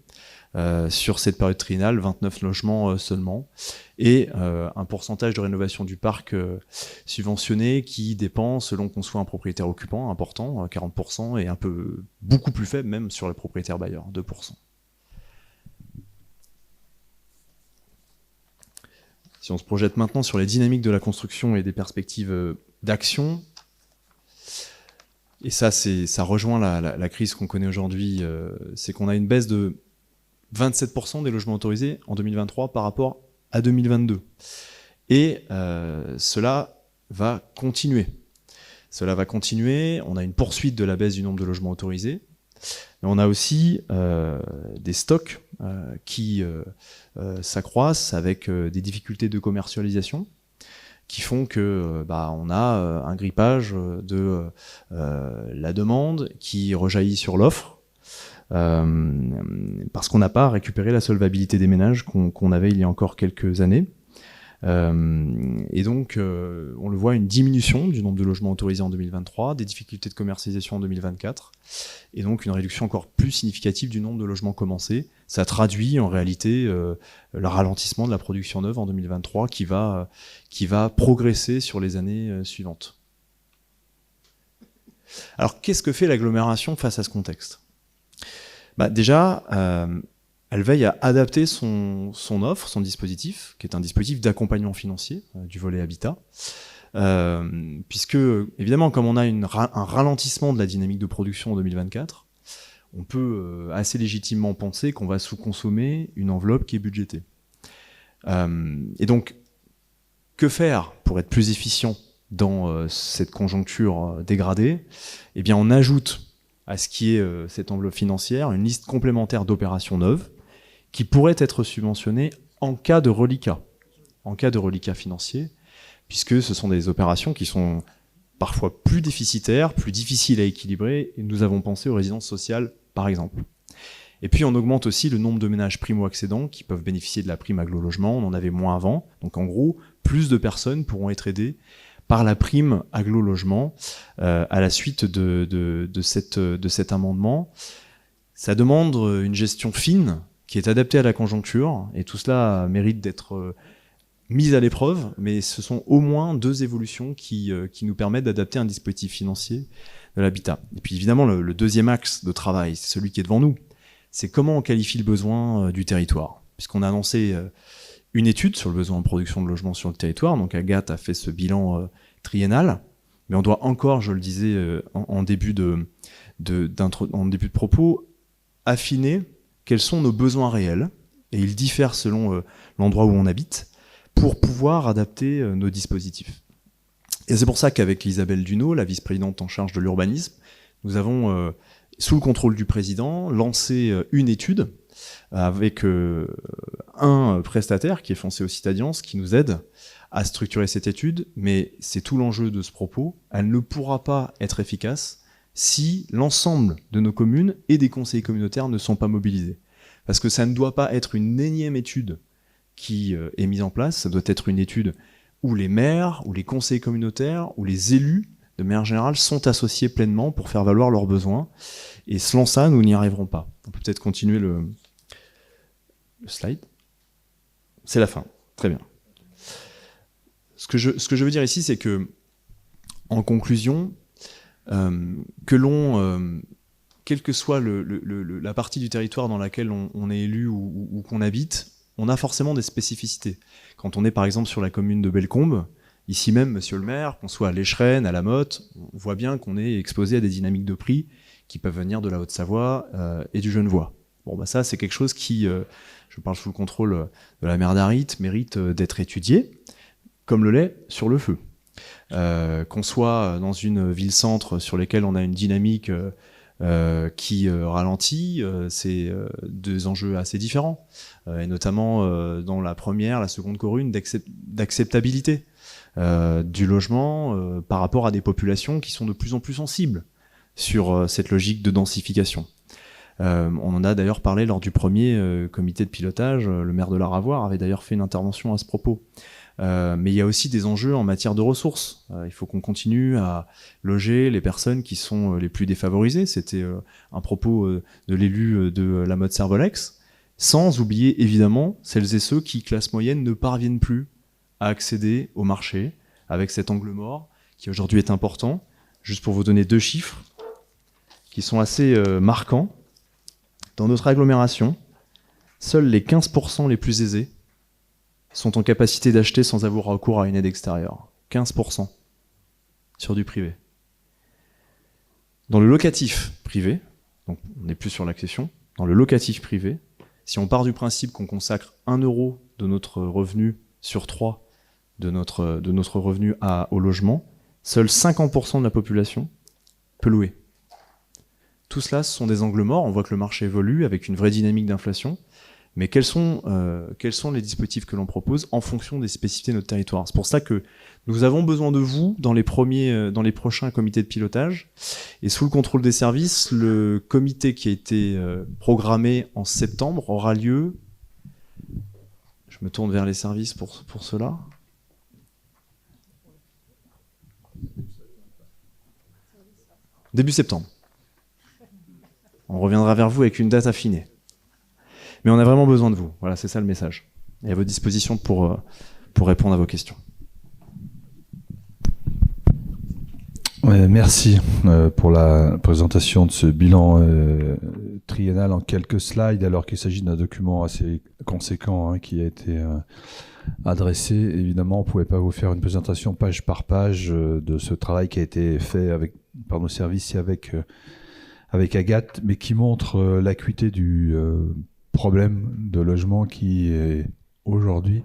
S5: Sur cette période triennale, 29 logements seulement. Et un pourcentage de rénovation du parc subventionné qui dépend, selon qu'on soit un propriétaire occupant, important, 40%, et beaucoup plus faible même sur les propriétaires bailleurs, 2%. Si on se projette maintenant sur les dynamiques de la construction et des perspectives d'action, et ça rejoint la crise qu'on connaît aujourd'hui, c'est qu'on a une baisse de 27% des logements autorisés en 2023 par rapport à 2022. Et cela va continuer. Cela va continuer, on a une poursuite de la baisse du nombre de logements autorisés, mais on a aussi des stocks qui s'accroissent avec des difficultés de commercialisation qui font que on a un grippage de la demande qui rejaillit sur l'offre parce qu'on n'a pas récupéré la solvabilité des ménages qu'on avait il y a encore quelques années. Et donc, on le voit, une diminution du nombre de logements autorisés en 2023, des difficultés de commercialisation en 2024, et donc une réduction encore plus significative du nombre de logements commencés. Ça traduit en réalité le ralentissement de la production neuve en 2023 qui va progresser sur les années suivantes. Alors, qu'est-ce que fait l'agglomération face à ce contexte ? Déjà, elle veille à adapter son offre, son dispositif, qui est un dispositif d'accompagnement financier du volet habitat, puisque, évidemment, comme on a un ralentissement de la dynamique de production en 2024, on peut assez légitimement penser qu'on va sous-consommer une enveloppe qui est budgétée. Et donc, que faire pour être plus efficient dans cette conjoncture dégradée ? Eh bien, on ajoute à ce qui est cette enveloppe financière une liste complémentaire d'opérations neuves qui pourraient être subventionnées en cas de reliquat financier, puisque ce sont des opérations qui sont parfois plus déficitaires, plus difficiles à équilibrer, et nous avons pensé aux résidences sociales, par exemple. Et puis on augmente aussi le nombre de ménages primo-accédants qui peuvent bénéficier de la prime aglo-logement, on en avait moins avant, donc en gros, plus de personnes pourront être aidées par la prime aglo-logement à la suite de cet amendement. Ça demande une gestion fine qui est adaptée à la conjoncture, et tout cela mérite d'être mis à l'épreuve, mais ce sont au moins 2 évolutions qui nous permettent d'adapter un dispositif financier de l'habitat. Et puis évidemment, le deuxième axe de travail, c'est celui qui est devant nous, c'est comment on qualifie le besoin du territoire. Puisqu'on a annoncé une étude sur le besoin de production de logements sur le territoire, donc Agathe a fait ce bilan triennal, mais on doit encore, je le disais en début de propos, affiner quels sont nos besoins réels, et ils diffèrent selon l'endroit où on habite, pour pouvoir adapter nos dispositifs. Et c'est pour ça qu'avec Isabelle Duneau, la vice-présidente en charge de l'urbanisme, nous avons, sous le contrôle du président, lancé une étude avec un prestataire qui est Foncier Occitadiens, qui nous aide à structurer cette étude, mais c'est tout l'enjeu de ce propos. Elle ne pourra pas être efficace si l'ensemble de nos communes et des conseillers communautaires ne sont pas mobilisés. Parce que ça ne doit pas être une énième étude qui est mise en place, ça doit être une étude où les maires, où les conseillers communautaires, où les élus, de manière générale, sont associés pleinement pour faire valoir leurs besoins. Et selon ça, nous n'y arriverons pas. On peut peut-être continuer le slide. C'est la fin. Très bien. Ce que je veux dire ici, c'est que En conclusion, quelle que soit la partie du territoire dans laquelle on est élu ou qu'on habite, on a forcément des spécificités. Quand on est par exemple sur la commune de Bellecombe, ici même, monsieur le maire, qu'on soit à l'Écheren, à la Motte, on voit bien qu'on est exposé à des dynamiques de prix qui peuvent venir de la Haute-Savoie et du Genevois. Bon, bah ça, c'est quelque chose qui, je parle sous le contrôle de la maire d'Arrit, mérite d'être étudié, comme le lait sur le feu. Qu'on soit dans une ville-centre sur laquelle on a une dynamique qui ralentit, c'est deux enjeux assez différents, et notamment dans la première, la seconde commune, d'acceptabilité du logement par rapport à des populations qui sont de plus en plus sensibles sur cette logique de densification. On en a d'ailleurs parlé lors du premier comité de pilotage, le maire de la Ravoire avait d'ailleurs fait une intervention à ce propos. Mais il y a aussi des enjeux en matière de ressources. Il faut qu'on continue à loger les personnes qui sont les plus défavorisées. C'était un propos de l'élu de la Motte Servolex. Sans oublier évidemment celles et ceux qui, classe moyenne, ne parviennent plus à accéder au marché avec cet angle mort qui aujourd'hui est important. Juste pour vous donner 2 chiffres qui sont assez marquants. Dans notre agglomération, seuls les 15% les plus aisés sont en capacité d'acheter sans avoir recours à une aide extérieure. 15% sur du privé. Dans le locatif privé, donc on n'est plus sur l'accession, dans le locatif privé, si on part du principe qu'on consacre 1 euro de notre revenu sur 3 de notre revenu au logement, seuls 50% de la population peut louer. Tout cela, ce sont des angles morts. On voit que le marché évolue avec une vraie dynamique d'inflation. Mais quels sont les dispositifs que l'on propose en fonction des spécificités de notre territoire? C'est pour ça que nous avons besoin de vous dans les prochains comités de pilotage. Et sous le contrôle des services, le comité qui a été programmé en septembre aura lieu. Je me tourne vers les services pour cela. Début septembre. On reviendra vers vous avec une date affinée. Mais on a vraiment besoin de vous. Voilà, c'est ça le message. Et à votre disposition pour répondre à vos questions.
S1: Ouais, merci pour la présentation de ce bilan triennal en quelques slides, alors qu'il s'agit d'un document assez conséquent qui a été adressé. Évidemment, on ne pouvait pas vous faire une présentation page par page de ce travail qui a été fait par nos services et avec Agathe, mais qui montre l'acuité du problème de logement qui est aujourd'hui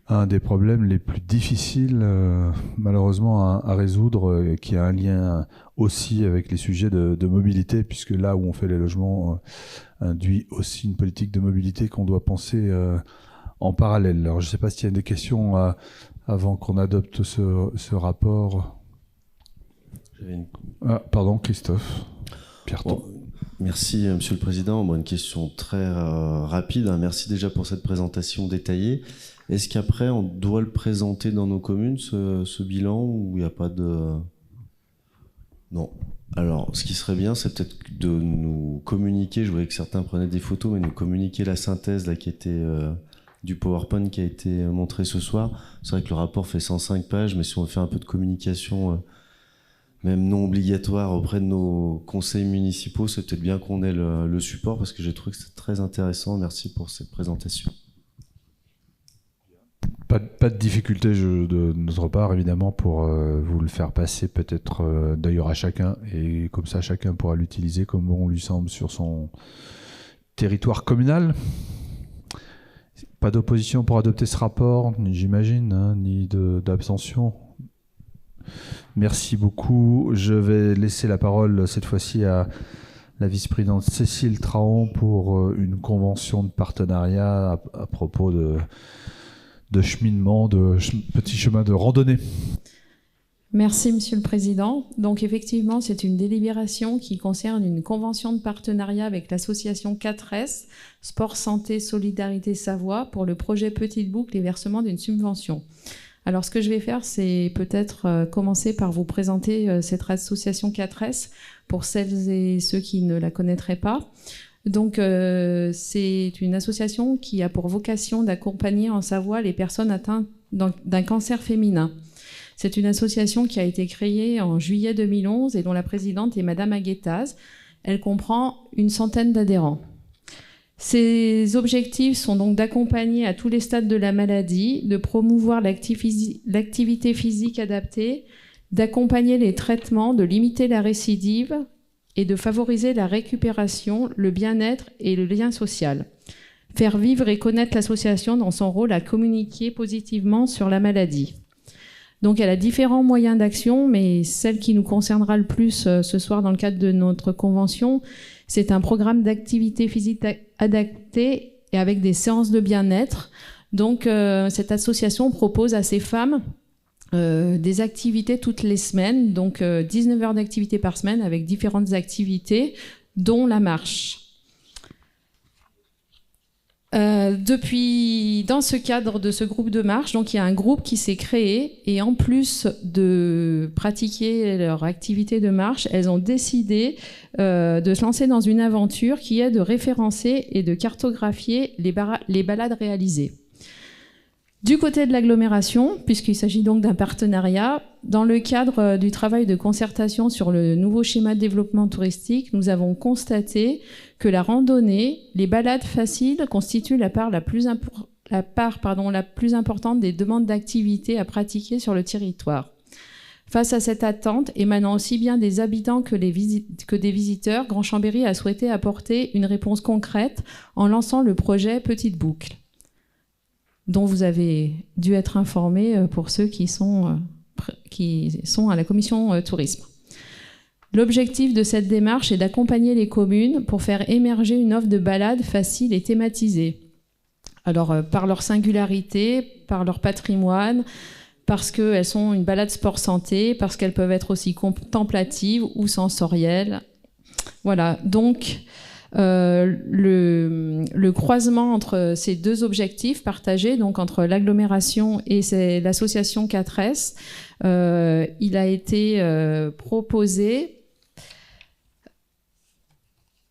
S1: un des problèmes les plus difficiles malheureusement à résoudre, qui a un lien aussi avec les sujets de mobilité, puisque là où on fait les logements induit aussi une politique de mobilité qu'on doit penser en parallèle. Alors je ne sais pas s'il y a des questions avant qu'on adopte ce rapport. Pardon, Christophe Pierreton.
S6: Bon, merci, Monsieur le Président. Bon, une question très rapide. Merci déjà pour cette présentation détaillée. Est-ce qu'après, on doit le présenter dans nos communes, ce bilan, ou il n'y a pas de... Non. Alors, ce qui serait bien, c'est peut-être de nous communiquer, je voyais que certains prenaient des photos, mais nous communiquer la synthèse là, qui était du PowerPoint qui a été montré ce soir. C'est vrai que le rapport fait 105 pages, mais si on fait un peu de communication... même non obligatoire auprès de nos conseils municipaux, c'est peut-être bien qu'on ait le support, parce que j'ai trouvé que c'était très intéressant. Merci pour cette présentation.
S1: Pas de difficulté de notre part, évidemment, pour vous le faire passer peut-être d'ailleurs à chacun, et comme ça chacun pourra l'utiliser comme bon lui semble sur son territoire communal. Pas d'opposition pour adopter ce rapport, j'imagine, ni d'abstention. Merci beaucoup. Je vais laisser la parole cette fois-ci à la vice-présidente Cécile Traon pour une convention de partenariat à propos de cheminement, de petits chemins de randonnée.
S7: Merci, Monsieur le Président. Donc effectivement, c'est une délibération qui concerne une convention de partenariat avec l'association 4S, Sport Santé Solidarité Savoie, pour le projet Petite Boucle et versement d'une subvention. Alors ce que je vais faire, c'est peut-être commencer par vous présenter cette association 4S pour celles et ceux qui ne la connaîtraient pas. Donc c'est une association qui a pour vocation d'accompagner en Savoie les personnes atteintes d'un cancer féminin. C'est une association qui a été créée en juillet 2011 et dont la présidente est Madame Aguetaz. Elle comprend une centaine d'adhérents. Ses objectifs sont donc d'accompagner à tous les stades de la maladie, de promouvoir l'activité physique adaptée, d'accompagner les traitements, de limiter la récidive et de favoriser la récupération, le bien-être et le lien social. Faire vivre et connaître l'association dans son rôle à communiquer positivement sur la maladie. Donc elle a différents moyens d'action, mais celle qui nous concernera le plus ce soir dans le cadre de notre convention, c'est un programme d'activité physique adaptée et avec des séances de bien-être. Donc cette association propose à ces femmes des activités toutes les semaines, donc 19 heures d'activité par semaine avec différentes activités, dont la marche. Dans ce cadre de ce groupe de marche, donc il y a un groupe qui s'est créé et en plus de pratiquer leur activité de marche, elles ont décidé de se lancer dans une aventure qui est de référencer et de cartographier les balades réalisées. Du côté de l'agglomération, puisqu'il s'agit donc d'un partenariat, dans le cadre du travail de concertation sur le nouveau schéma de développement touristique, nous avons constaté que la randonnée, les balades faciles constituent la part la plus importante des demandes d'activité à pratiquer sur le territoire. Face à cette attente, émanant aussi bien des habitants que des visiteurs, Grand Chambéry a souhaité apporter une réponse concrète en lançant le projet Petite Boucle, dont vous avez dû être informés pour ceux qui sont à la commission tourisme. L'objectif de cette démarche est d'accompagner les communes pour faire émerger une offre de balade facile et thématisée. Alors, par leur singularité, par leur patrimoine, parce qu'elles sont une balade sport-santé, parce qu'elles peuvent être aussi contemplatives ou sensorielles. Voilà, donc le croisement entre ces deux objectifs partagés, donc entre l'agglomération et l'association 4S, il a été proposé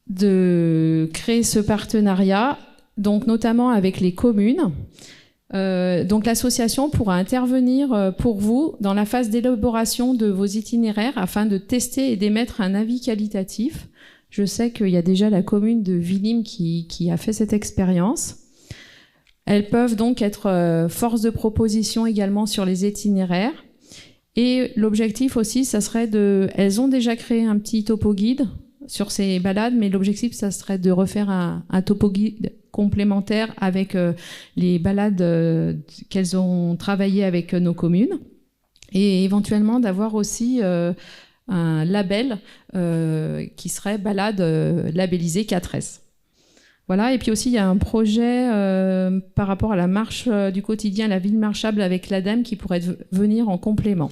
S7: de créer ce partenariat, donc notamment avec les communes. Donc l'association pourra intervenir pour vous dans la phase d'élaboration de vos itinéraires afin de tester et d'émettre un avis qualitatif. Je sais qu'il y a déjà la commune de Villim qui a fait cette expérience. Elles peuvent donc être force de proposition également sur les itinéraires. Et l'objectif aussi, ça serait elles ont déjà créé un petit topo guide sur ces balades, mais l'objectif, ça serait de refaire un topo guide complémentaire avec les balades qu'elles ont travaillées avec nos communes, et éventuellement d'avoir aussi un label qui serait balade labellisée 4S. Voilà, et puis aussi il y a un projet par rapport à la marche du quotidien, la ville marchable avec l'ADEME qui pourrait venir en complément.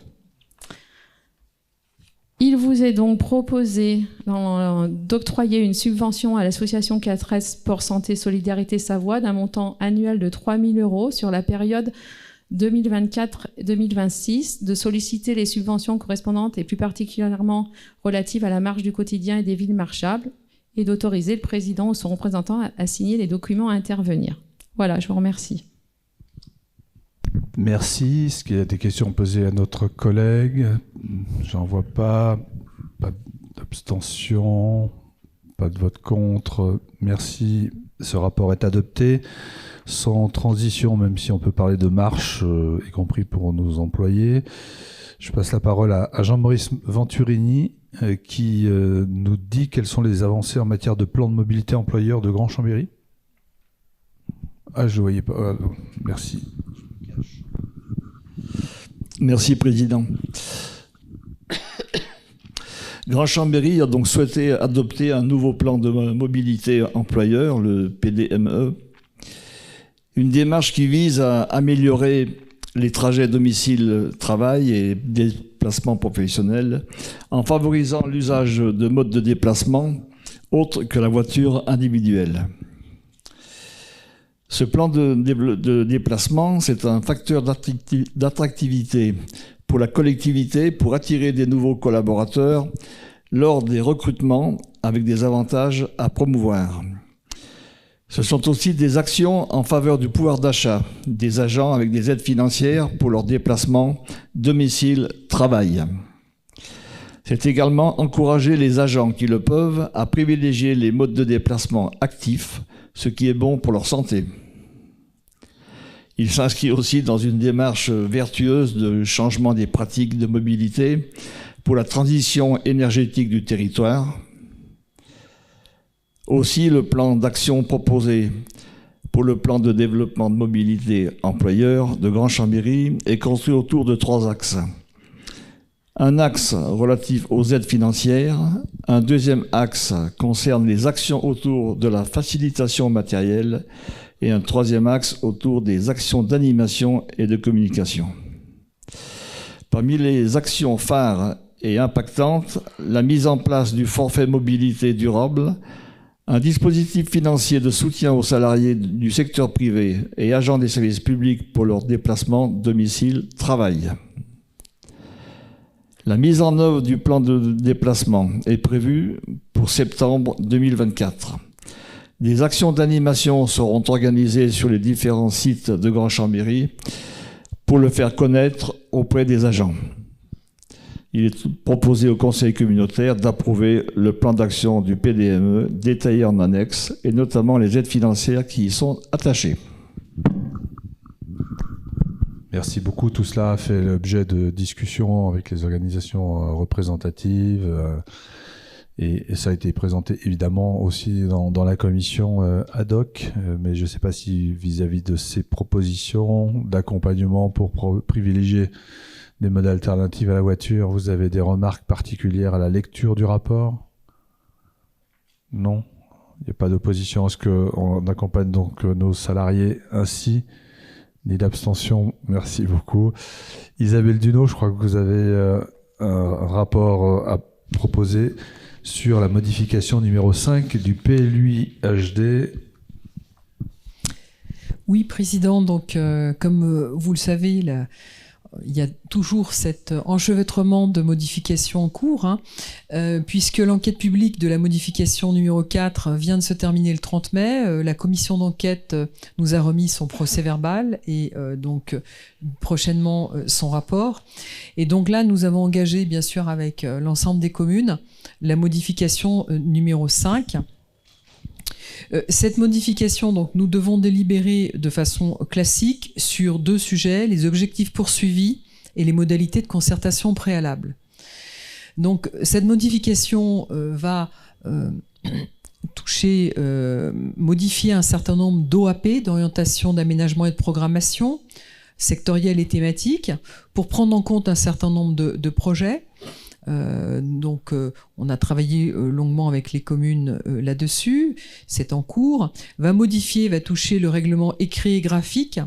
S7: Il vous est donc proposé d'octroyer une subvention à l'association 4S Sport Santé Solidarité Savoie d'un montant annuel de 3 000 € sur la période 2024-2026, de solliciter les subventions correspondantes et plus particulièrement relatives à la marche du quotidien et des villes marchables, et d'autoriser le président ou son représentant à signer les documents à intervenir. Voilà, je vous remercie.
S1: Merci. Est-ce qu'il y a des questions posées à notre collègue? J'en vois pas. Pas d'abstention, pas de vote contre. Merci. Ce rapport est adopté. Sans transition, même si on peut parler de marche, y compris pour nos employés. Je passe la parole à Jean-Maurice Venturini, qui nous dit quelles sont les avancées en matière de plan de mobilité employeur de Grand Chambéry. Ah, je ne voyais pas. Merci.
S8: Merci, Président. Grand Chambéry a donc souhaité adopter un nouveau plan de mobilité employeur, le PDME, une démarche qui vise à améliorer les trajets domicile-travail et déplacements professionnels en favorisant l'usage de modes de déplacement autres que la voiture individuelle. Ce plan de déplacement, c'est un facteur d'attractivité pour la collectivité, pour attirer des nouveaux Ce sont aussi des actions en faveur du pouvoir d'achat des agents avec des aides financières pour leur déplacement domicile-travail. C'est également encourager les agents qui le peuvent à privilégier les modes de déplacement actifs, ce qui est bon pour leur santé. Il s'inscrit aussi dans une démarche vertueuse de changement des pratiques de mobilité pour la transition énergétique du territoire. Aussi, le plan d'action proposé pour le plan de développement de mobilité employeur de Grand Chambéry est construit autour de 3 axes. Un axe relatif aux aides financières, un deuxième axe concerne les actions autour de la facilitation matérielle et un troisième axe autour des actions d'animation et de communication. Parmi les actions phares et impactantes, la mise en place du forfait mobilité durable, un dispositif financier de soutien aux salariés du secteur privé et agents des services publics pour leur déplacement domicile-travail. La mise en œuvre du plan de déplacement est prévue pour septembre 2024. Des actions d'animation seront organisées sur les différents sites de Grand Chambéry pour le faire connaître auprès des agents. Il est proposé au Conseil communautaire d'approuver le plan d'action du PDME détaillé en annexe et notamment les aides financières qui y sont attachées.
S1: Merci beaucoup. Tout cela a fait l'objet de discussions avec les organisations représentatives et ça a été présenté évidemment aussi dans la commission ad hoc, mais je ne sais pas si vis-à-vis de ces propositions d'accompagnement pour privilégier des modes alternatifs à la voiture, vous avez des remarques particulières à la lecture du rapport? Non? Il n'y a pas d'opposition à ce qu'on accompagne donc nos salariés ainsi? Ni d'abstention, merci beaucoup. Isabelle Duneau, je crois que vous avez un rapport à proposer sur la modification numéro 5 du PLUI HD.
S4: Oui, Président, donc comme vous le savez, il y a toujours cet enchevêtrement de modifications en cours, puisque l'enquête publique de la modification numéro 4 vient de se terminer le 30 mai. La commission d'enquête nous a remis son procès-verbal et donc prochainement son rapport. Et donc là, nous avons engagé, bien sûr, avec l'ensemble des communes, la modification numéro 5. Cette modification, donc, nous devons délibérer de façon classique sur 2 sujets, les objectifs poursuivis et les modalités de concertation préalable. Donc, cette modification va modifier un certain nombre d'OAP, d'orientation, d'aménagement et de programmation, sectorielles et thématiques, pour prendre en compte un certain nombre de projets. On a travaillé longuement avec les communes là-dessus, c'est en cours, va toucher le règlement écrit et graphique,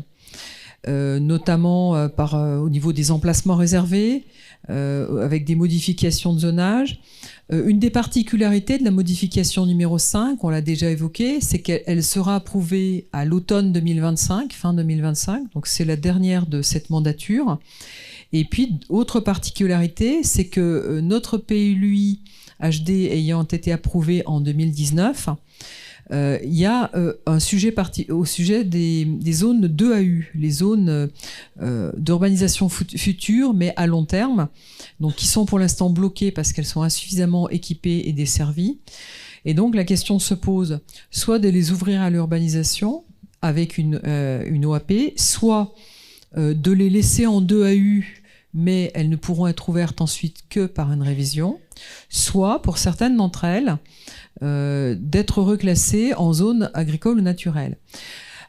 S4: notamment au niveau des emplacements réservés, avec des modifications de zonage. Une des particularités de la modification numéro 5, on l'a déjà évoqué, c'est qu'elle sera approuvée à l'automne 2025, fin 2025, donc c'est la dernière de cette mandature. Et puis, autre particularité, c'est que notre PLUI HD ayant été approuvé en 2019, il y a un sujet au sujet des zones 2AU, les zones d'urbanisation future, mais à long terme, donc qui sont pour l'instant bloquées parce qu'elles sont insuffisamment équipées et desservies. Et donc, la question se pose soit de les ouvrir à l'urbanisation avec une OAP, soit de les laisser en 2AU, mais elles ne pourront être ouvertes ensuite que par une révision, soit, pour certaines d'entre elles, d'être reclassées en zone agricole ou naturelle.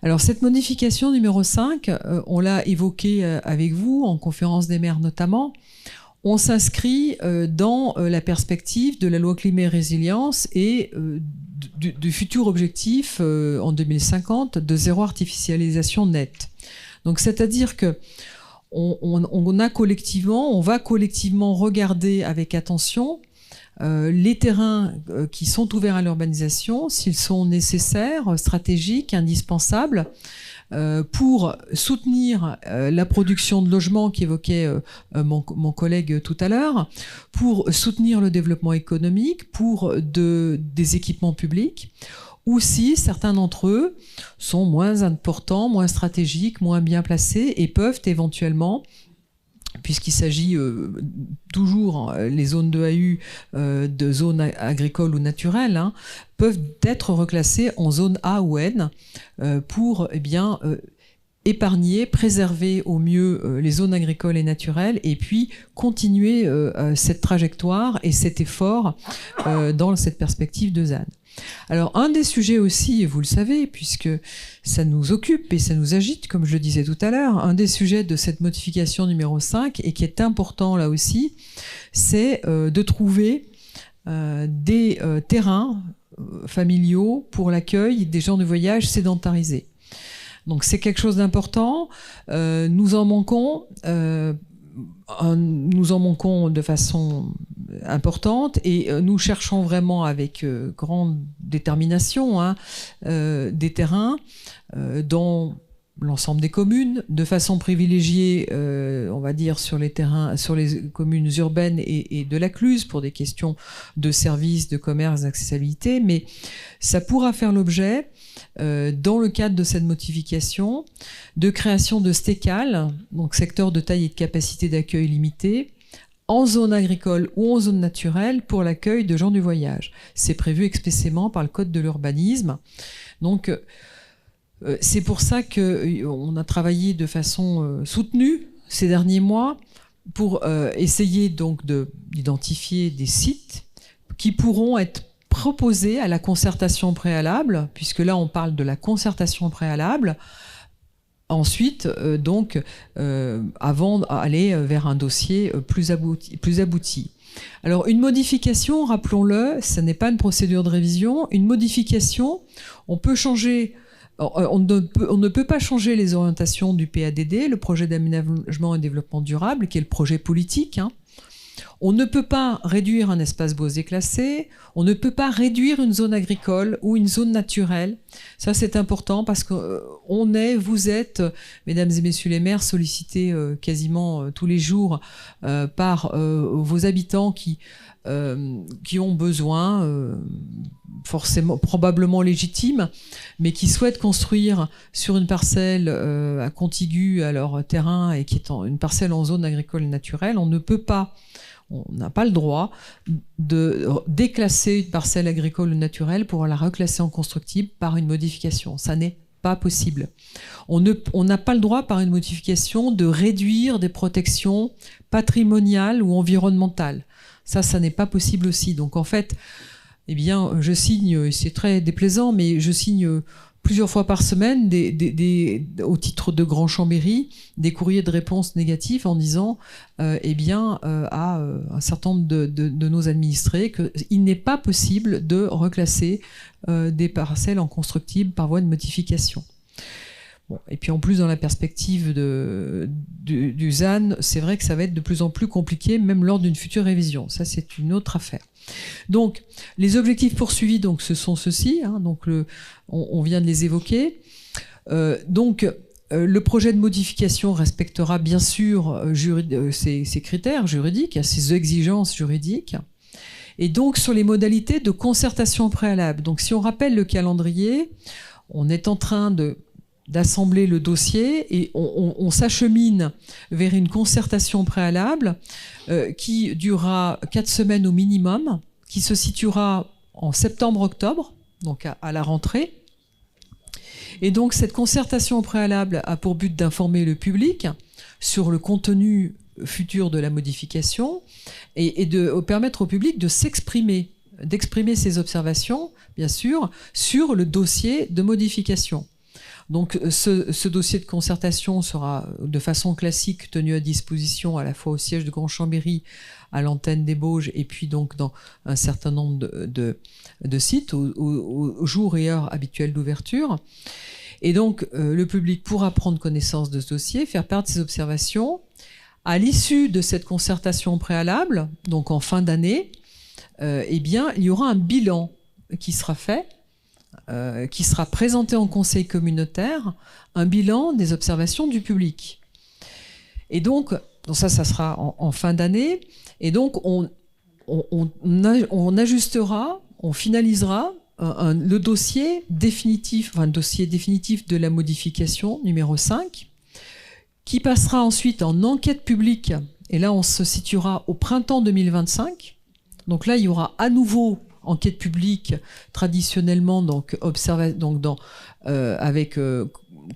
S4: Alors, cette modification numéro 5, on l'a évoquée avec vous, en conférence des maires notamment, on s'inscrit dans la perspective de la loi climat et résilience et du futur objectif en 2050 de zéro artificialisation nette. Donc, c'est-à-dire que on va collectivement regarder avec attention les terrains qui sont ouverts à l'urbanisation, s'ils sont nécessaires, stratégiques, indispensables, pour soutenir la production de logements qu'évoquait mon collègue tout à l'heure, pour soutenir le développement économique, pour des équipements publics, ou si certains d'entre eux sont moins importants, moins stratégiques, moins bien placés et peuvent éventuellement, puisqu'il s'agit toujours, les zones de AU, de zones agricoles ou naturelles, hein, peuvent être reclassées en zone A ou N pour épargner, préserver au mieux les zones agricoles et naturelles et puis continuer cette trajectoire et cet effort dans cette perspective de ZAN. Alors un des sujets aussi, et vous le savez, puisque ça nous occupe et ça nous agite, comme je le disais tout à l'heure, un des sujets de cette modification numéro 5 et qui est important là aussi, c'est de trouver des terrains familiaux pour l'accueil des gens de voyage sédentarisés. Donc c'est quelque chose d'important. Nous en manquons de façon importante et nous cherchons vraiment avec grande détermination des terrains dans l'ensemble des communes, de façon privilégiée, on va dire, sur les terrains, sur les communes urbaines et de la Cluse pour des questions de services, de commerce, d'accessibilité, mais ça pourra faire l'objet, dans le cadre de cette modification, de création de STECAL, donc secteur de taille et de capacité d'accueil limitée, en zone agricole ou en zone naturelle pour l'accueil de gens du voyage. C'est prévu expressément par le Code de l'urbanisme. Donc, c'est pour ça qu'on a travaillé de façon soutenue ces derniers mois pour essayer donc d'identifier des sites qui pourront être proposés à la concertation préalable, puisque là on parle de la concertation préalable. Ensuite, avant d'aller vers un dossier plus abouti. Alors, une modification, rappelons-le, ce n'est pas une procédure de révision. Une modification, on peut changer. On ne peut pas changer les orientations du PADD, le projet d'aménagement et développement durable, qui est le projet politique. On ne peut pas réduire un espace boisé classé, on ne peut pas réduire une zone agricole ou une zone naturelle. Ça, c'est important parce que vous êtes, mesdames et messieurs les maires, sollicités quasiment tous les jours par vos habitants qui ont besoin, forcément, probablement légitimes, mais qui souhaitent construire sur une parcelle contiguë à leur terrain et qui est une parcelle en zone agricole et naturelle. On n'a pas le droit de déclasser une parcelle agricole ou naturelle pour la reclasser en constructible par une modification. Ça n'est pas possible. On n'a pas le droit par une modification de réduire des protections patrimoniales ou environnementales. Ça n'est pas possible aussi. Donc en fait, je signe, c'est très déplaisant, mais je signe plusieurs fois par semaine, au titre de Grand Chambéry, des courriers de réponse négatifs en disant à un certain nombre de nos administrés qu'il n'est pas possible de reclasser des parcelles en constructible par voie de modification. Bon, et puis en plus, dans la perspective du ZAN, c'est vrai que ça va être de plus en plus compliqué, même lors d'une future révision. Ça, c'est une autre affaire. Donc, les objectifs poursuivis, donc, ce sont ceux-ci. On vient de les évoquer. Le projet de modification respectera bien sûr ces critères juridiques, ces exigences juridiques. Et donc, sur les modalités de concertation préalable. Donc, si on rappelle le calendrier, on est en train d'assembler le dossier et on s'achemine vers une concertation préalable qui durera 4 semaines au minimum, qui se situera en septembre-octobre, donc à la rentrée. Et donc cette concertation préalable a pour but d'informer le public sur le contenu futur de la modification et de permettre au public de s'exprimer, d'exprimer ses observations, bien sûr, sur le dossier de modification. Donc ce dossier de concertation sera de façon classique tenu à disposition à la fois au siège de Grand Chambéry, à l'antenne des Bauges et puis donc dans un certain nombre de sites au jour et heure habituels d'ouverture. Et donc le public pourra prendre connaissance de ce dossier, faire part de ses observations. À l'issue de cette concertation préalable, donc en fin d'année, il y aura un bilan qui sera fait, qui sera présenté en conseil communautaire, un bilan des observations du public. Et donc ça sera en fin d'année. Et donc on ajustera, on finalisera le dossier définitif, enfin, le dossier définitif de la modification numéro 5, qui passera ensuite en enquête publique. Et là, on se situera au printemps 2025. Donc là, il y aura à nouveau enquête publique, traditionnellement, donc, avec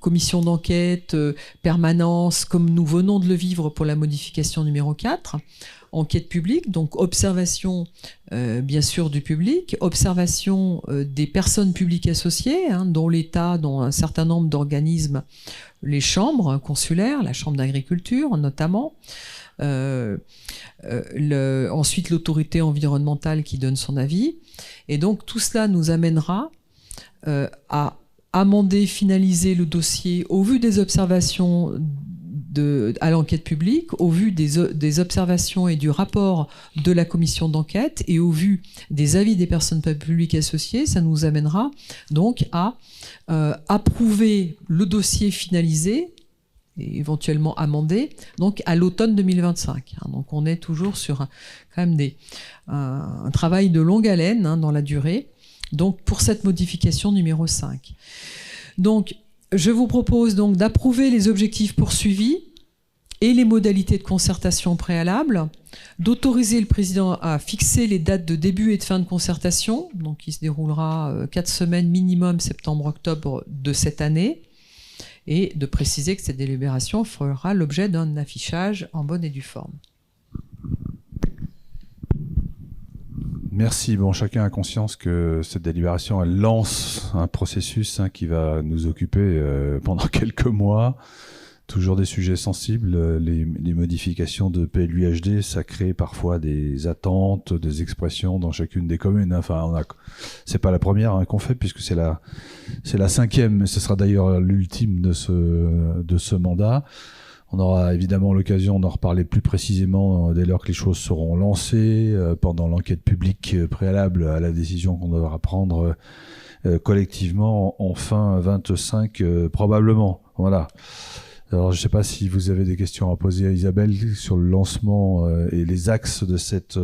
S4: commission d'enquête, permanence, comme nous venons de le vivre pour la modification numéro 4. Enquête publique, donc observation bien sûr du public, observation des personnes publiques associées, dont l'État, dont un certain nombre d'organismes, les chambres consulaires, la chambre d'agriculture notamment, ensuite l'autorité environnementale qui donne son avis. Et donc tout cela nous amènera à amender, finaliser le dossier au vu des observations à l'enquête publique, au vu des observations et du rapport de la commission d'enquête et au vu des avis des personnes publiques associées. Ça nous amènera donc à approuver le dossier finalisé et éventuellement amendé, donc à l'automne 2025. Donc on est toujours sur quand même un travail de longue haleine dans la durée, donc pour cette modification numéro 5. Donc je vous propose donc d'approuver les objectifs poursuivis et les modalités de concertation préalable, d'autoriser le président à fixer les dates de début et de fin de concertation, donc qui se déroulera 4 semaines minimum, septembre-octobre de cette année, et de préciser que cette délibération fera l'objet d'un affichage en bonne et due forme.
S1: Merci. Bon, chacun a conscience que cette délibération, elle lance un processus qui va nous occuper pendant quelques mois. Toujours des sujets sensibles. Les modifications de PLUHD, ça crée parfois des attentes, des expressions dans chacune des communes. Enfin, c'est pas la première qu'on fait puisque c'est la 5e, mais ce sera d'ailleurs l'ultime de ce mandat. On aura évidemment l'occasion d'en reparler plus précisément dès lors que les choses seront lancées, pendant l'enquête publique préalable à la décision qu'on devra prendre collectivement en fin 25 probablement. Voilà. Alors je ne sais pas si vous avez des questions à poser à Isabelle sur le lancement et les axes de cette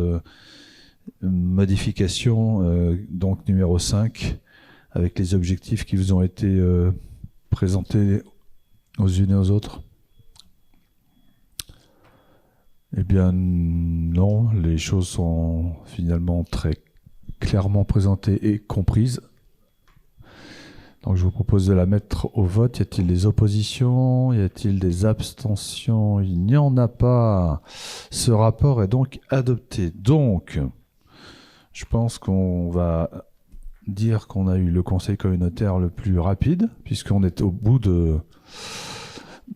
S1: modification, donc numéro 5, avec les objectifs qui vous ont été présentés aux unes et aux autres. Eh bien non, les choses sont finalement très clairement présentées et comprises. Donc je vous propose de la mettre au vote. Y a-t-il des oppositions? Y a-t-il des abstentions? Il n'y en a pas. Ce rapport est donc adopté. Donc, je pense qu'on va dire qu'on a eu le conseil communautaire le plus rapide, puisqu'on est au bout de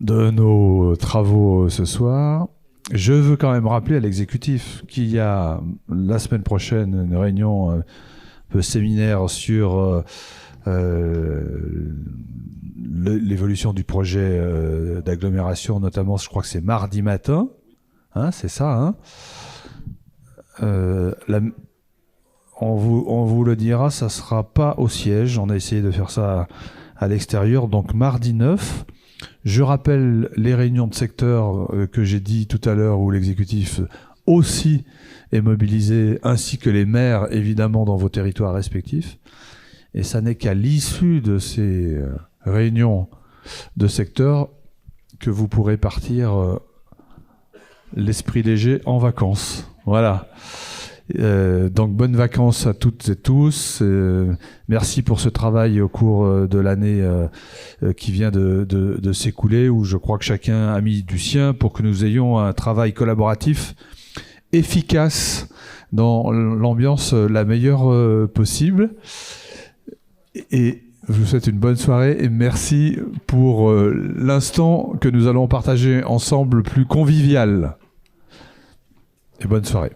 S1: nos travaux ce soir. Je veux quand même rappeler à l'exécutif qu'il y a la semaine prochaine une réunion un peu séminaire sur l'évolution du projet d'agglomération, notamment je crois que c'est mardi matin, c'est ça. On vous le dira, ça sera pas au siège, on a essayé de faire ça à l'extérieur, donc mardi 9. Je rappelle les réunions de secteur que j'ai dit tout à l'heure où l'exécutif aussi est mobilisé, ainsi que les maires évidemment dans vos territoires respectifs. Et ça n'est qu'à l'issue de ces réunions de secteur que vous pourrez partir l'esprit léger en vacances. Voilà. Donc bonnes vacances à toutes et tous. Merci pour ce travail au cours de l'année qui vient de s'écouler, où je crois que chacun a mis du sien pour que nous ayons un travail collaboratif efficace dans l'ambiance la meilleure possible. Et je vous souhaite une bonne soirée et merci pour l'instant que nous allons partager ensemble plus convivial. Et bonne soirée.